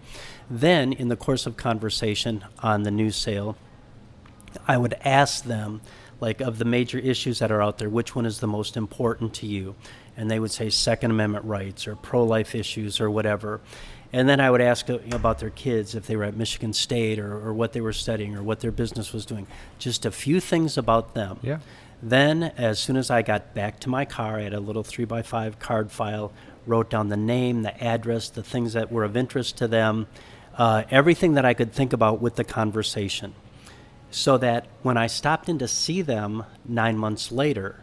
Then in the course of conversation on the new sale, I would ask them, like, of the major issues that are out there, which one is the most important to you? And they would say Second Amendment rights or pro-life issues or whatever. And then I would ask about their kids, if they were at Michigan State or what they were studying or what their business was doing. Just a few things about them. Yeah. Then as soon as I got back to my car, I had a little 3x5 card file, wrote down the name, the address, the things that were of interest to them, everything that I could think about with the conversation. So that when I stopped in to see them 9 months later,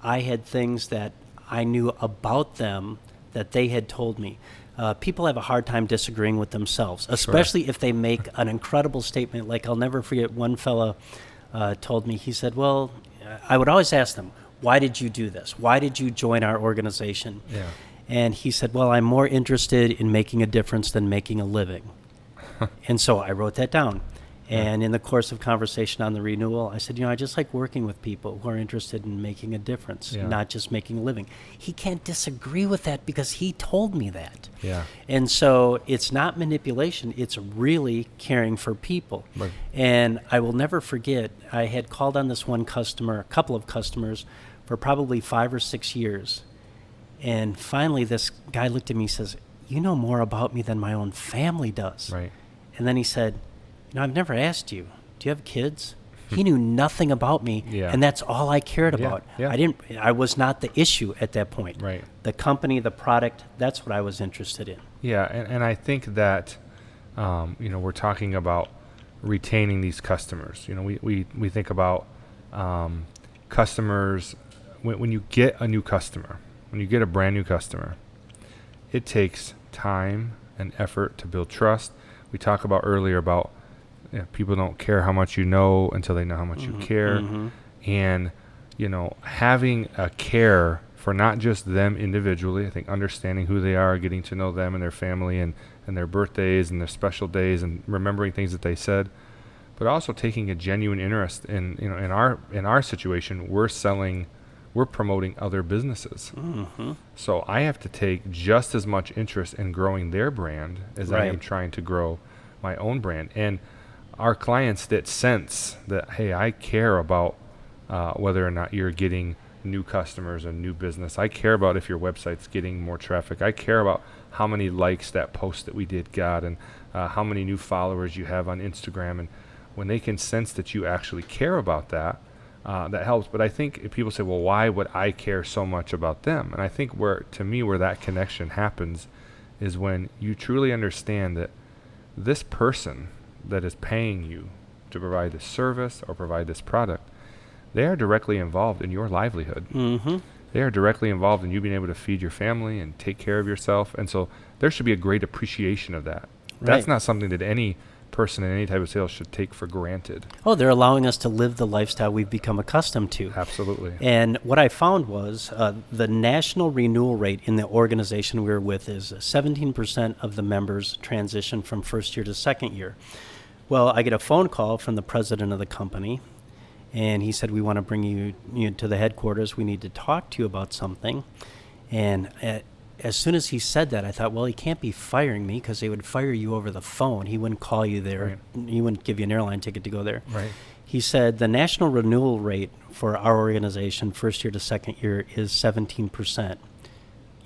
I had things that I knew about them that they had told me. People have a hard time disagreeing with themselves, especially if they make an incredible statement. Like, I'll never forget, one fella told me, he said, well, I would always ask them, why did you do this? Why did you join our organization? Yeah. And he said, well, I'm more interested in making a difference than making a living. And so I wrote that down. And in the course of conversation on the renewal, I said, I just like working with people who are interested in making a difference, not just making a living. He can't disagree with that because he told me that. Yeah. And so it's not manipulation. It's really caring for people. Right. And I will never forget, I had called on this one customer, a couple of customers, for probably 5 or 6 years. And finally, this guy looked at me and says, you know more about me than my own family does. Right. And then he said, I've never asked you, do you have kids? He knew nothing about me, and that's all I cared about. Yeah. I was not the issue at that point. Right. The company, the product, that's what I was interested in. Yeah, and I think that, we're talking about retaining these customers. We think about customers, when you get a new customer, when you get a brand new customer, it takes time and effort to build trust. We talked about earlier about people don't care how much you know until they know how much you care. And, having a care for not just them individually, I think understanding who they are, getting to know them and their family and their birthdays and their special days and remembering things that they said, but also taking a genuine interest in, in our situation, we're promoting other businesses. So I have to take just as much interest in growing their brand as I am trying to grow my own brand. And our clients that sense that, hey, I care about whether or not you're getting new customers and new business. I care about if your website's getting more traffic. I care about how many likes that post that we did got and how many new followers you have on Instagram. And when they can sense that you actually care about that, that helps. But I think if people say, well, why would I care so much about them? And I think where that connection happens is when you truly understand that this person that is paying you to provide this service or provide this product, they are directly involved in your livelihood. They are directly involved in you being able to feed your family and take care of yourself. And so there should be a great appreciation of that. That's not something that any person in any type of sales should take for granted. Oh, they're allowing us to live the lifestyle we've become accustomed to. Absolutely. And what I found was the national renewal rate in the organization we were with is 17% of the members transition from first year to second year. Well, I get a phone call from the president of the company, and he said, we want to bring you to the headquarters. We need to talk to you about something. And as soon as he said that, I thought, well, he can't be firing me because they would fire you over the phone. He wouldn't call you there. Right. He wouldn't give you an airline ticket to go there. Right. He said the national renewal rate for our organization, first year to second year, is 17%.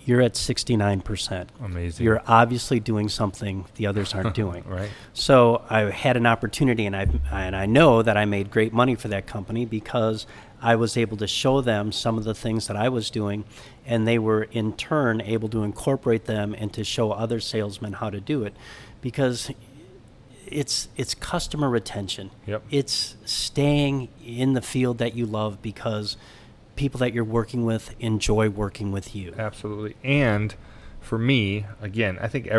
You're at 69%. Amazing. You're obviously doing something the others aren't doing. Right. So I had an opportunity, and I know that I made great money for that company because I was able to show them some of the things that I was doing, and they were in turn able to incorporate them and to show other salesmen how to do it. because it's customer retention. Yep. It's staying in the field that you love because people that you're working with enjoy working with you. Absolutely. And for me, again, I think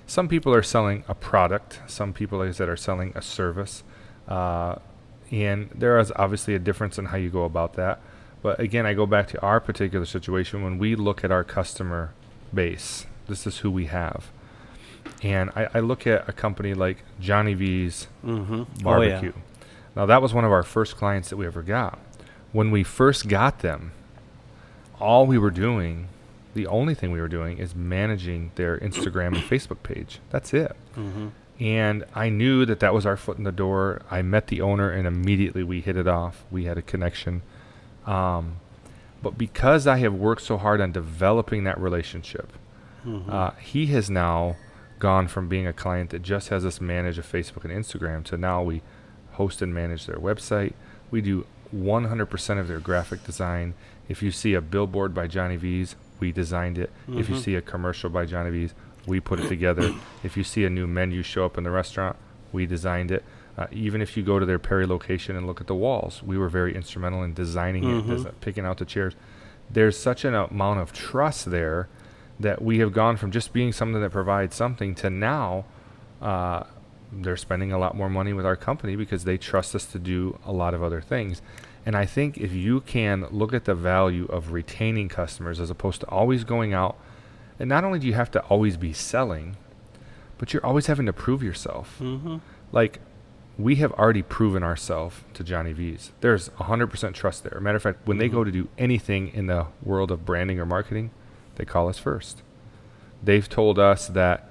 some people are selling a product. Some people, like I said, are selling a service. And there is obviously a difference in how you go about that. But again, I go back to our particular situation. When we look at our customer base, this is who we have. And I look at a company like Johnny V's Barbecue. Oh, yeah. Now, that was one of our first clients that we ever got. When we first got them, the only thing we were doing is managing their Instagram and Facebook page. That's it. And I knew that was our foot in the door. I met the owner, and immediately we hit it off. We had a connection. But because I have worked so hard on developing that relationship, he has now gone from being a client that just has us manage a Facebook and Instagram to now we host and manage their website. We do 100% of their graphic design. If you see a billboard by Johnny V's, we designed it. If you see a commercial by Johnny V's, we put it together. If you see a new menu show up in the restaurant, we designed it. Even if you go to their Perry location and look at the walls, we were very instrumental in designing it, picking out the chairs. There's such an amount of trust there that we have gone from just being something that provides something to now they're spending a lot more money with our company because they trust us to do a lot of other things. And I think if you can look at the value of retaining customers as opposed to always going out, and not only do you have to always be selling, but you're always having to prove yourself. Like, we have already proven ourselves to Johnny V's. There's 100% trust there. Matter of fact, when they go to do anything in the world of branding or marketing, they call us first. They've told us that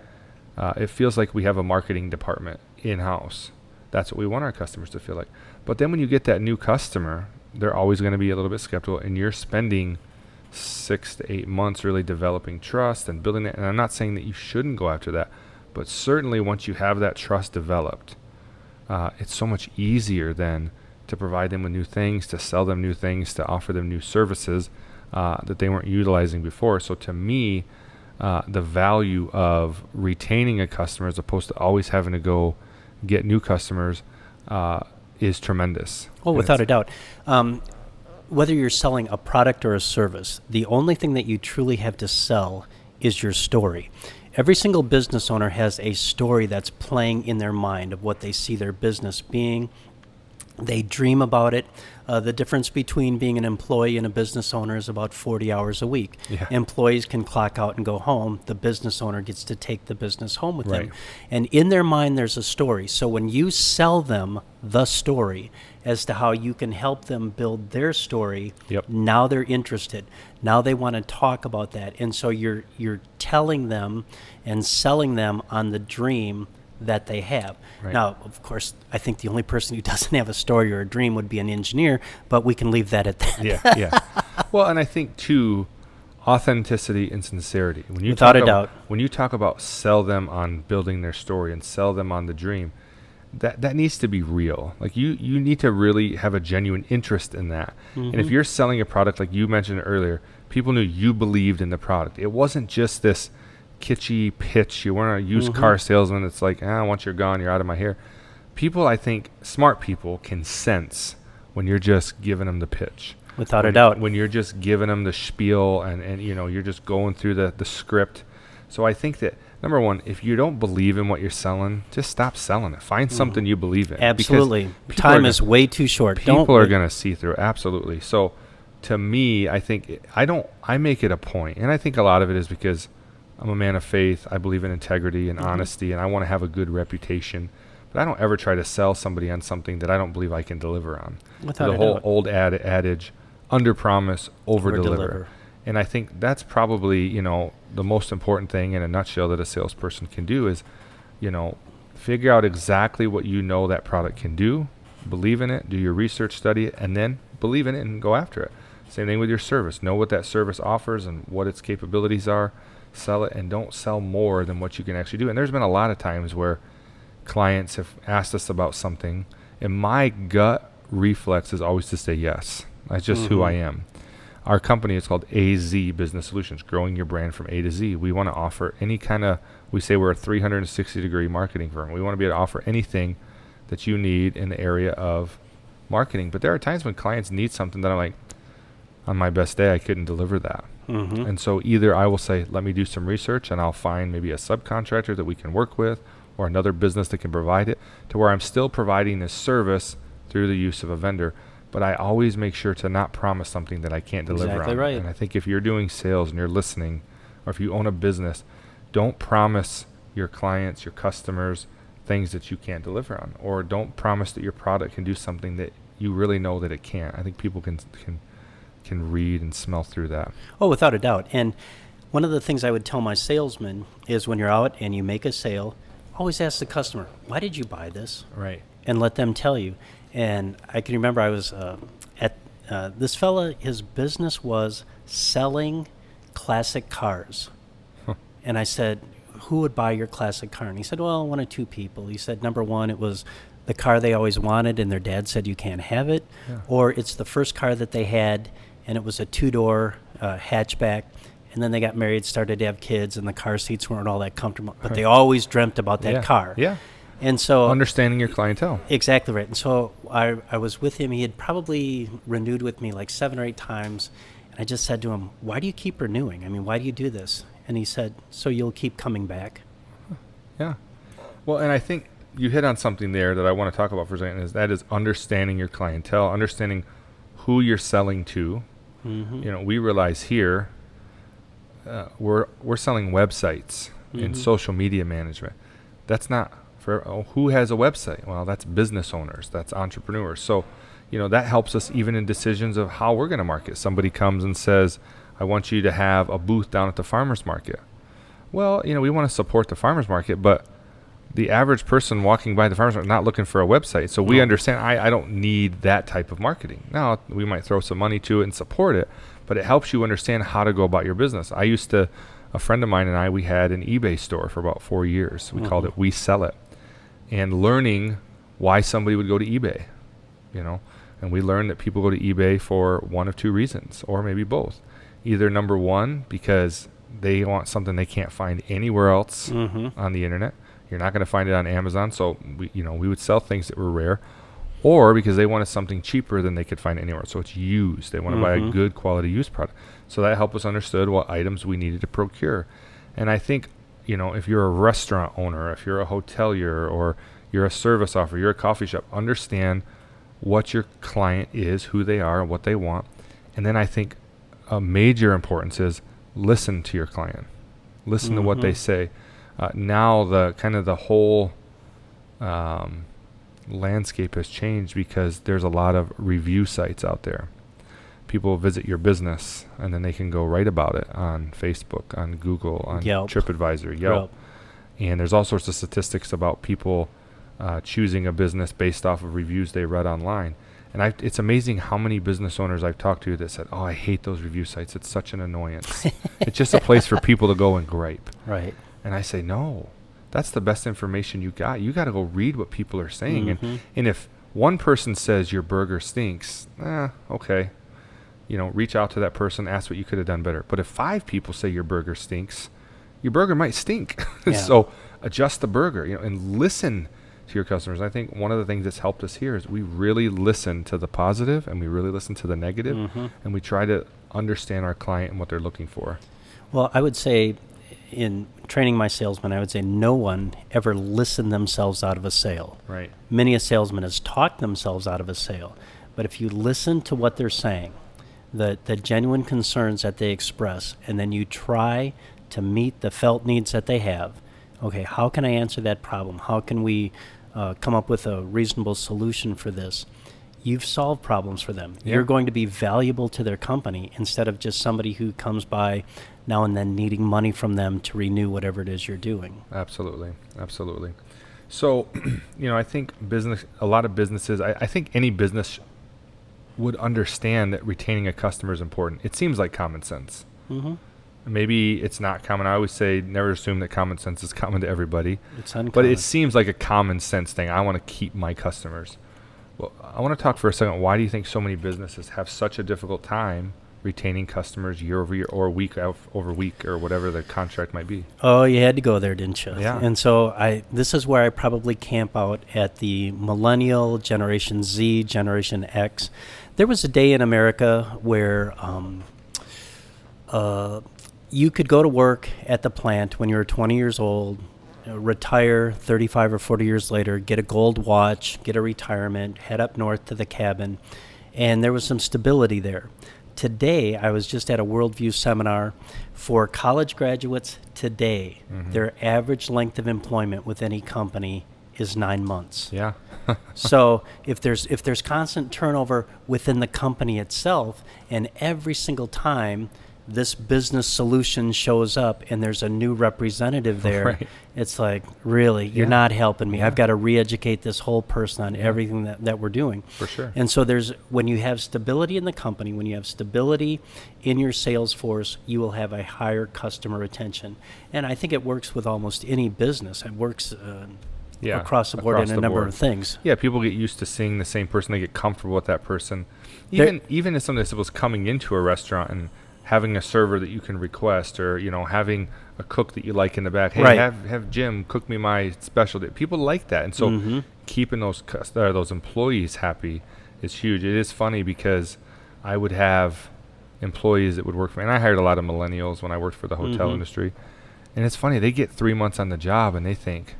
it feels like we have a marketing department in-house. That's what we want our customers to feel like. But then when you get that new customer, they're always going to be a little bit skeptical, and you're spending 6 to 8 months really developing trust and building it. And I'm not saying that you shouldn't go after that, but certainly once you have that trust developed, it's so much easier then to provide them with new things, to sell them new things, to offer them new services that they weren't utilizing before. So to me, the value of retaining a customer as opposed to always having to go get new customers is tremendous. Oh, without a doubt. Whether you're selling a product or a service, the only thing that you truly have to sell is your story. Every single business owner has a story that's playing in their mind of what they see their business being. They dream about it. The difference between being an employee and a business owner is about 40 hours a week. Yeah. Employees can clock out and go home. The business owner gets to take the business home with Right. them. And in their mind, there's a story. So when you sell them the story as to how you can help them build their story, Yep. now they're interested. Now they want to talk about that. And so you're telling them and selling them on the dream that they have. Right. Now, of course, I think the only person who doesn't have a story or a dream would be an engineer, but we can leave that at that. Yeah. Well, and I think too, authenticity and sincerity. When you Without talk a doubt. When you talk about sell them on building their story and sell them on the dream, that needs to be real. Like you need to really have a genuine interest in that. And if you're selling a product like you mentioned earlier, people knew you believed in the product. It wasn't just this kitschy pitch. You weren't a used car salesman that's like, once you're gone, you're out of my hair. People, I think, smart people can sense when you're just giving them the pitch. Without a doubt. When you're just giving them the spiel and you're just going through the script. So I think that, number one, if you don't believe in what you're selling, just stop selling it. Find something you believe in. Absolutely. Time is way too short. People are going to see through it. Absolutely. So to me, I think I make it a point, and I think a lot of it is because I'm a man of faith. I believe in integrity and honesty, and I want to have a good reputation. But I don't ever try to sell somebody on something that I don't believe I can deliver on. Without the a whole doubt. old adage, under promise, over deliver. And I think that's probably, the most important thing in a nutshell that a salesperson can do is, figure out exactly what that product can do, believe in it, do your research, study it, and then believe in it and go after it. Same thing with your service. Know what that service offers and what its capabilities are. Sell it, and don't sell more than what you can actually do. And there's been a lot of times where clients have asked us about something, and my gut reflex is always to say yes. That's just who I am. Our company is called AZ Business Solutions, growing your brand from A to Z. We want to offer any kind of We say we're a 360-degree marketing firm. We want to be able to offer anything that you need in the area of marketing. But there are times when clients need something that I'm like, on my best day, I couldn't deliver that. Mm-hmm. And so either I will say, let me do some research and I'll find maybe a subcontractor that we can work with or another business that can provide it, to where I'm still providing this service through the use of a vendor. But I always make sure to not promise something that I can't deliver Exactly on. right. And I think if you're doing sales and you're listening, or if you own a business, don't promise your clients, your customers, things that you can't deliver on, or don't promise that your product can do something that you really know that it can't. I think people can read and smell through that. Oh, without a doubt. And one of the things I would tell my salesmen is when you're out and you make a sale, always ask the customer, why did you buy this? Right. And let them tell you. And I can remember I was at this fella, his business was selling classic cars. Huh. And I said, who would buy your classic car? And he said, well, one or two people. He said, number one, it was the car they always wanted and their dad said you can't have it. Yeah. Or it's the first car that they had and it was a two-door hatchback. And then they got married, started to have kids, and the car seats weren't all that comfortable. But they always dreamt about that car. Yeah. And so Understanding your clientele. Exactly right. And so I was with him. He had probably renewed with me like 7 or 8 times. And I just said to him, why do you keep renewing? I mean, why do you do this? And he said, so you'll keep coming back. Yeah. Well, and I think you hit on something there that I want to talk about for a second, that is understanding your clientele, understanding who you're selling to. Mm-hmm. You know, we realize here we're selling websites and social media management. That's not for who has a website. Well, that's business owners, that's entrepreneurs. So, you know, that helps us even in decisions of how we're going to market. Somebody comes and says, I want you to have a booth down at the farmer's market. Well, you know, we want to support the farmer's market, but the average person walking by the farmer's market not looking for a website. So we understand I don't need that type of marketing. Now, we might throw some money to it and support it, but it helps you understand how to go about your business. A friend of mine and I, we had an eBay store for about 4 years. We called it We Sell It. And learning why somebody would go to eBay, you know. And we learned that people go to eBay for one of two reasons, or maybe both. Either number one, because they want something they can't find anywhere else on the internet. You're not going to find it on Amazon, so we would sell things that were rare. Or because they wanted something cheaper than they could find anywhere. So it's used. They want to buy a good quality used product. So that helped us understood what items we needed to procure. And I think, you know, if you're a restaurant owner, if you're a hotelier, or you're a service offer, you're a coffee shop, understand what your client is, who they are, what they want. And then I think a major importance is listen to your client. Listen to what they say. Now the whole landscape has changed because there's a lot of review sites out there. People visit your business and then they can go write about it on Facebook, on Google, on Yelp. TripAdvisor, Yelp. And there's all sorts of statistics about people choosing a business based off of reviews they read online. And it's amazing how many business owners I've talked to that said, oh, I hate those review sites. It's such an annoyance. It's just a place for people to go and gripe. Right. And I say, no, that's the best information you got. You got to go read what people are saying. And if one person says your burger stinks, okay. You know, reach out to that person, ask what you could have done better. But if 5 people say your burger stinks, your burger might stink. Yeah. So adjust the burger, you know, and listen to your customers. I think one of the things that's helped us here is we really listen to the positive and we really listen to the negative, and we try to understand our client and what they're looking for. Well, I would say in training my salesmen, I would say no one ever listened themselves out of a sale. Right. Many a salesman has talked themselves out of a sale. But if you listen to what they're saying, the genuine concerns that they express, and then you try to meet the felt needs that they have, okay, how can I answer that problem? How can we come up with a reasonable solution for this? You've solved problems for them. Yeah. You're going to be valuable to their company instead of just somebody who comes by now and then needing money from them to renew whatever it is you're doing. Absolutely. Absolutely. So, you know, I think a lot of businesses, I think any business would understand that retaining a customer is important. It seems like common sense. Maybe it's not common. I always say never assume that common sense is common to everybody. It's uncommon. But it seems like a common sense thing. I want to keep my customers. Well, I want to talk for a second. Why do you think so many businesses have such a difficult time retaining customers year over year or week over week or whatever the contract might be? Oh, you had to go there, didn't you? Yeah. And so this is where I probably camp out at the millennial, Generation Z, Generation X. There was a day in America where you could go to work at the plant when you were 20 years old, retire 35 or 40 years later, get a gold watch, get a retirement, head up north to the cabin, and there was some stability there. Today, I was just at a Worldview seminar for college graduates today. Their average length of employment with any company is 9 months. Yeah. So if there's constant turnover within the company itself, and every single time this business solution shows up and there's a new representative there, Right. it's like, really, you're Yeah. not helping me. Yeah. I've got to re-educate this whole person on everything that we're doing. For sure. And so when you have stability in the company, when you have stability in your sales force, you will have a higher customer retention. And I think it works with almost any business. It works across the board in a number of things. Yeah, people get used to seeing the same person. They get comfortable with that person. Even if somebody was coming into a restaurant and having a server that you can request, or having a cook that you like in the back. Hey, Right. have Jim cook me my specialty. People like that, and so keeping those employees happy is huge. It is funny because I would have employees that would work for me, and I hired a lot of millennials when I worked for the hotel industry, and it's funny, they get 3 months on the job and they think,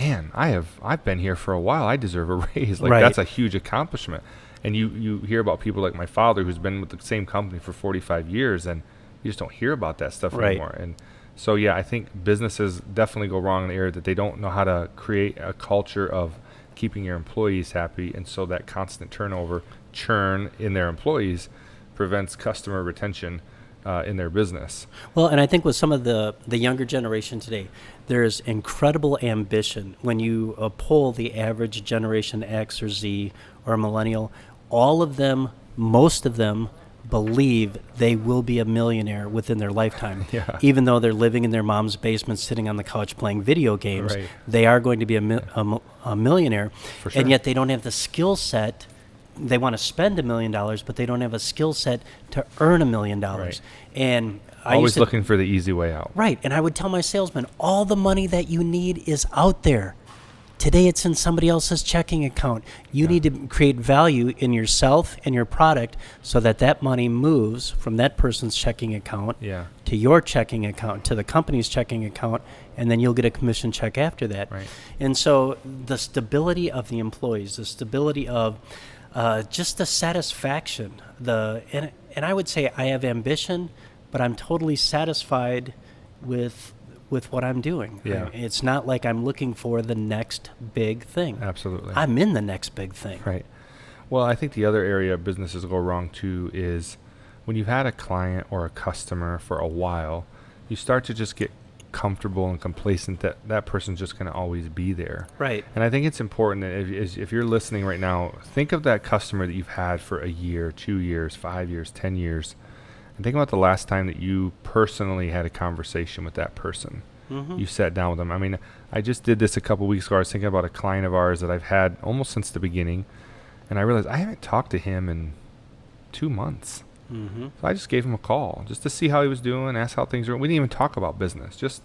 man, I've been here for a while, I deserve a raise. Like, Right. that's a huge accomplishment. And you hear about people like my father, who's been with the same company for 45 years, and you just don't hear about that stuff Right. anymore. And so, yeah, I think businesses definitely go wrong in the area that they don't know how to create a culture of keeping your employees happy. And so that constant churn in their employees prevents customer retention in their business. Well, and I think with some of the younger generation today, there's incredible ambition. When you poll the average Generation X or Z or millennial, most of them believe they will be a millionaire within their lifetime. Yeah. Even though they're living in their mom's basement, sitting on the couch playing video games, Right. they are going to be a millionaire. For sure. And yet they don't have the skill set. They want to spend $1 million, but they don't have a skill set to earn $1 million. Right. And I Always used to, looking for the easy way out. Right. And I would tell my salesman, all the money that you need is out there. Today it's in somebody else's checking account. You need to create value in yourself and your product so that money moves from that person's checking account Yeah. to your checking account, to the company's checking account, and then you'll get a commission check after that. Right. And so the stability of the employees, the stability of just the satisfaction, and I would say I have ambition, but I'm totally satisfied with what I'm doing. Yeah. It's not like I'm looking for the next big thing. Absolutely. I'm in the next big thing. Right. Well, I think the other area businesses go wrong too is when you've had a client or a customer for a while, you start to just get comfortable and complacent that that person's just going to always be there. Right. And I think it's important that if you're listening right now, think of that customer that you've had for a year, 2 years, 5 years, 10 years, and think about the last time that you personally had a conversation with that person. You sat down with them. I mean, I just did this a couple weeks ago. I was thinking about a client of ours that I've had almost since the beginning, and I realized I haven't talked to him in 2 months. So I just gave him a call just to see how he was doing, ask how things were. We didn't even talk about business. Just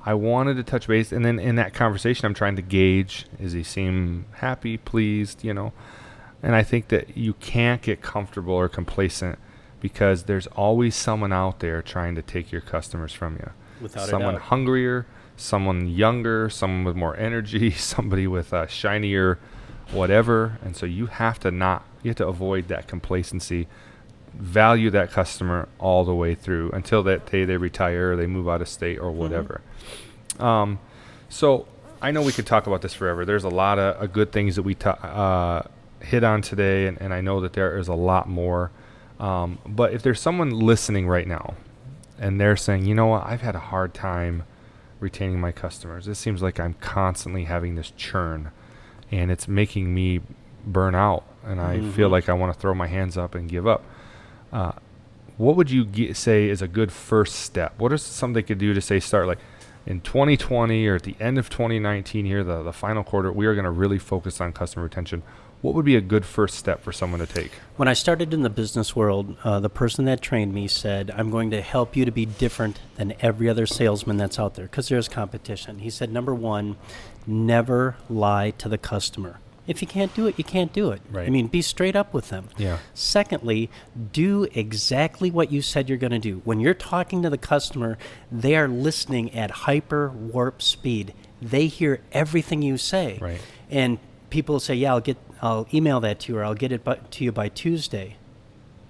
I wanted to touch base, and then in that conversation, I'm trying to gauge: is he seem happy, pleased, And I think that you can't get comfortable or complacent because there's always someone out there trying to take your customers from you. Without a Someone doubt. hungrier, someone younger, someone with more energy, somebody with a shinier whatever. And so you have to avoid that complacency, value that customer all the way through until that day they retire or they move out of state or whatever. So I know we could talk about this forever. There's a lot of good things that we hit on today, and I know that there is a lot more. But if there's someone listening right now and they're saying, you know what, I've had a hard time retaining my customers. It seems like I'm constantly having this churn and it's making me burn out and I feel like I want to throw my hands up and give up. What would you say is a good first step? What is something they could do to start like, in 2020 or at the end of 2019 here, the final quarter, we are going to really focus on customer retention. What would be a good first step for someone to take? When I started in the business world, the person that trained me said, I'm going to help you to be different than every other salesman that's out there, because there's competition. He said, number one, never lie to the customer. If you can't do it, you can't do it. Right. I mean, be straight up with them. Yeah. Secondly, do exactly what you said you're going to do. When you're talking to the customer, they are listening at hyper warp speed. They hear everything you say. Right. And people say, yeah, I'll email that to you, or I'll get it to you by Tuesday.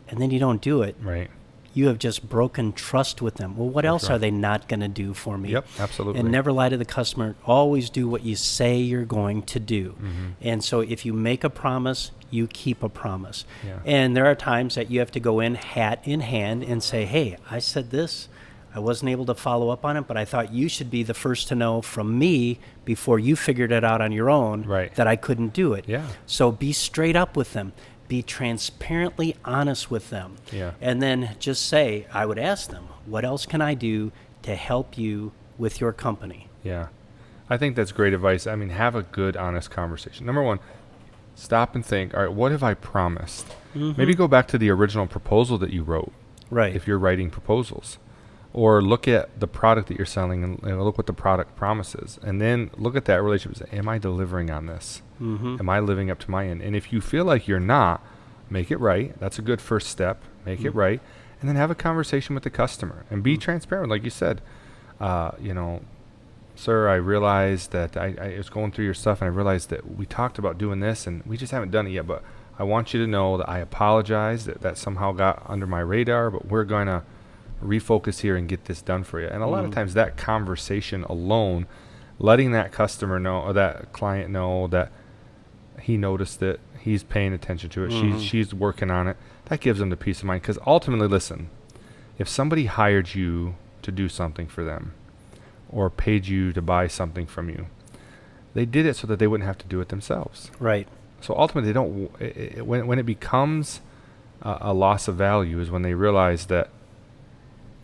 And then you don't do it. Right. You have just broken trust with them. Well, what else right. are they not going to do for me? Yep, absolutely. And never lie to the customer. Always do what you say you're going to do. Mm-hmm. And so if you make a promise, you keep a promise. Yeah. And there are times that you have to go in hat in hand and say, hey, I said this. I wasn't able to follow up on it, but I thought you should be the first to know from me before you figured it out on your own Right. that I couldn't do it. Yeah. So be straight up with them. Be transparently honest with them. Yeah. And then just say, I would ask them, what else can I do to help you with your company? Yeah. I think that's great advice. I mean, have a good, honest conversation. Number one, stop and think, all right, what have I promised? Mm-hmm. Maybe go back to the original proposal that you wrote. Right. If you're writing proposals. Or look at the product that you're selling and look what the product promises. And then look at that relationship and say, am I delivering on this? Mm-hmm. Am I living up to my end? And if you feel like you're not, make it right. That's a good first step. Make it right. And then have a conversation with the customer and be transparent. Like you said, sir, I realized that I was going through your stuff and I realized that we talked about doing this and we just haven't done it yet. But I want you to know that I apologize that somehow got under my radar, but we're going to refocus here and get this done for you. And a lot of times that conversation alone, letting that customer know or that client know that he noticed it, he's paying attention to it, she's working on it, that gives them the peace of mind. Because ultimately, listen, if somebody hired you to do something for them or paid you to buy something from you, they did it so that they wouldn't have to do it themselves. Right. So ultimately, they don't. When it becomes a loss of value is when they realize that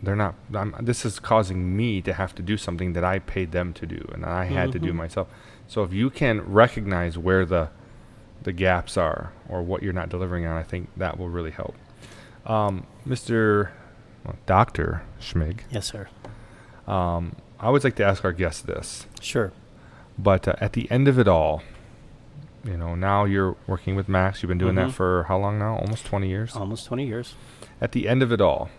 they're not. This is causing me to have to do something that I paid them to do, and I had to do myself. So if you can recognize where the gaps are or what you're not delivering on, I think that will really help. Dr. Schmig. Yes, sir. I always like to ask our guests this. Sure. But at the end of it all, now you're working with Max. You've been doing that for how long now? Almost 20 years? Almost 20 years. At the end of it all,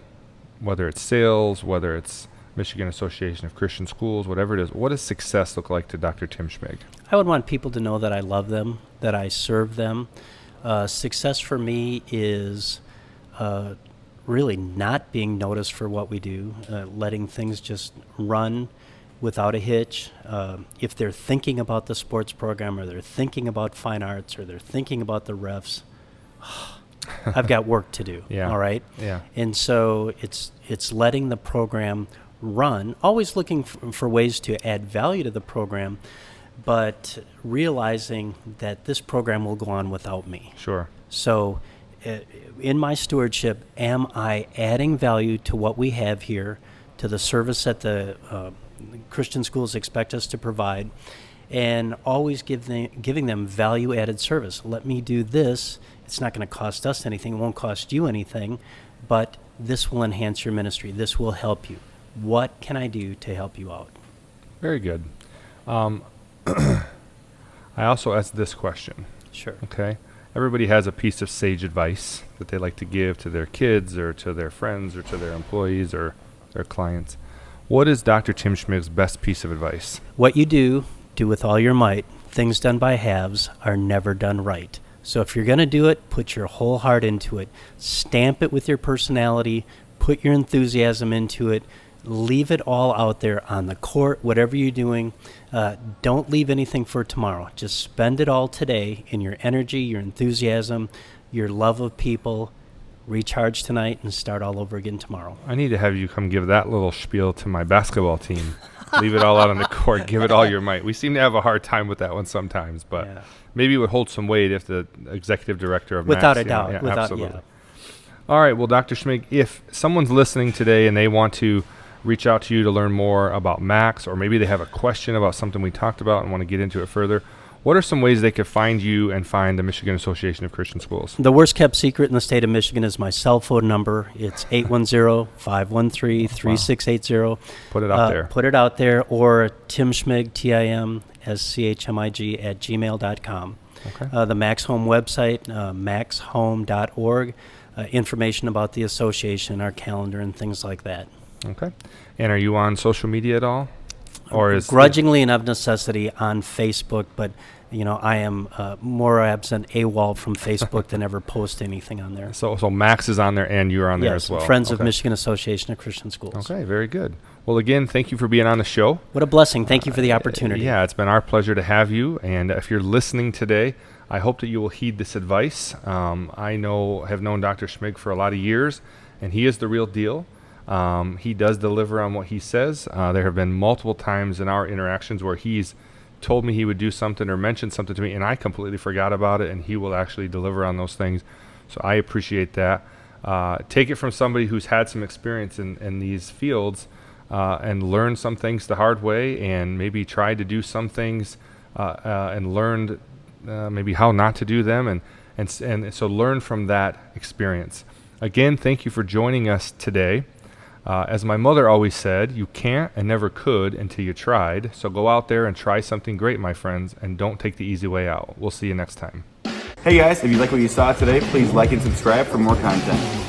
whether it's sales, whether it's Michigan Association of Christian Schools, whatever it is, what does success look like to Dr. Tim Schmig? I would want people to know that I love them, that I serve them. Success for me is really not being noticed for what we do, letting things just run without a hitch. If they're thinking about the sports program or they're thinking about fine arts or they're thinking about the refs, I've got work to do. Yeah. All right. Yeah. And so it's letting the program run, always looking for ways to add value to the program, but realizing that this program will go on without me. Sure. So in my stewardship, am I adding value to what we have here, to the service that the Christian schools expect us to provide, and always giving them value-added service. Let me do this. It's not going to cost us anything. It won't cost you anything, but this will enhance your ministry. This will help you. What can I do to help you out? Very good. I also asked this question. Sure. Okay. Everybody has a piece of sage advice that they like to give to their kids or to their friends or to their employees or their clients. What is Dr. Tim Schmig's best piece of advice? What you do with all your might. Things done by halves are never done right. So if you're going to do it, put your whole heart into it. Stamp it with your personality. Put your enthusiasm into it. Leave it all out there on the court, whatever you're doing. Don't leave anything for tomorrow. Just spend it all today in your energy, your enthusiasm, your love of people. Recharge tonight and start all over again tomorrow. I need to have you come give that little spiel to my basketball team. Leave it all out on the court. Give it all your might. We seem to have a hard time with that one sometimes, but maybe it would hold some weight if the executive director of Without Max, a doubt. absolutely. All right. Well, Dr. Schmig, if someone's listening today and they want to reach out to you to learn more about Max, or maybe they have a question about something we talked about and want to get into it further, what are some ways they could find you and find the Michigan Association of Christian Schools? The worst kept secret in the state of Michigan is my cell phone number. It's 810-513-3680. Put it out there. Put it out there, or Tim Schmig, TIMSCHMIG at gmail.com. Okay. The Max Home website, maxhome.org, information about the association, our calendar, and things like that. Okay. And are you on social media at all? Or is grudgingly and of necessity on Facebook, but I am more absent AWOL from Facebook than ever post anything on there. So Max is on there and you're on there as well. Friends of Michigan Association of Christian Schools. Okay, very good. Well, again, thank you for being on the show. What a blessing. Thank you for the opportunity. Yeah, it's been our pleasure to have you. And if you're listening today, I hope that you will heed this advice. I have known Dr. Schmig for a lot of years, and he is the real deal. He does deliver on what he says. There have been multiple times in our interactions where he's told me he would do something or mention something to me, and I completely forgot about it, and he will actually deliver on those things. So I appreciate that. Take it from somebody who's had some experience in these fields and learned some things the hard way, and maybe tried to do some things and learned maybe how not to do them, and so learn from that experience. Again, thank you for joining us today. As my mother always said, you can't and never could until you tried. So go out there and try something great, my friends, and don't take the easy way out. We'll see you next time. Hey guys, if you like what you saw today, please like and subscribe for more content.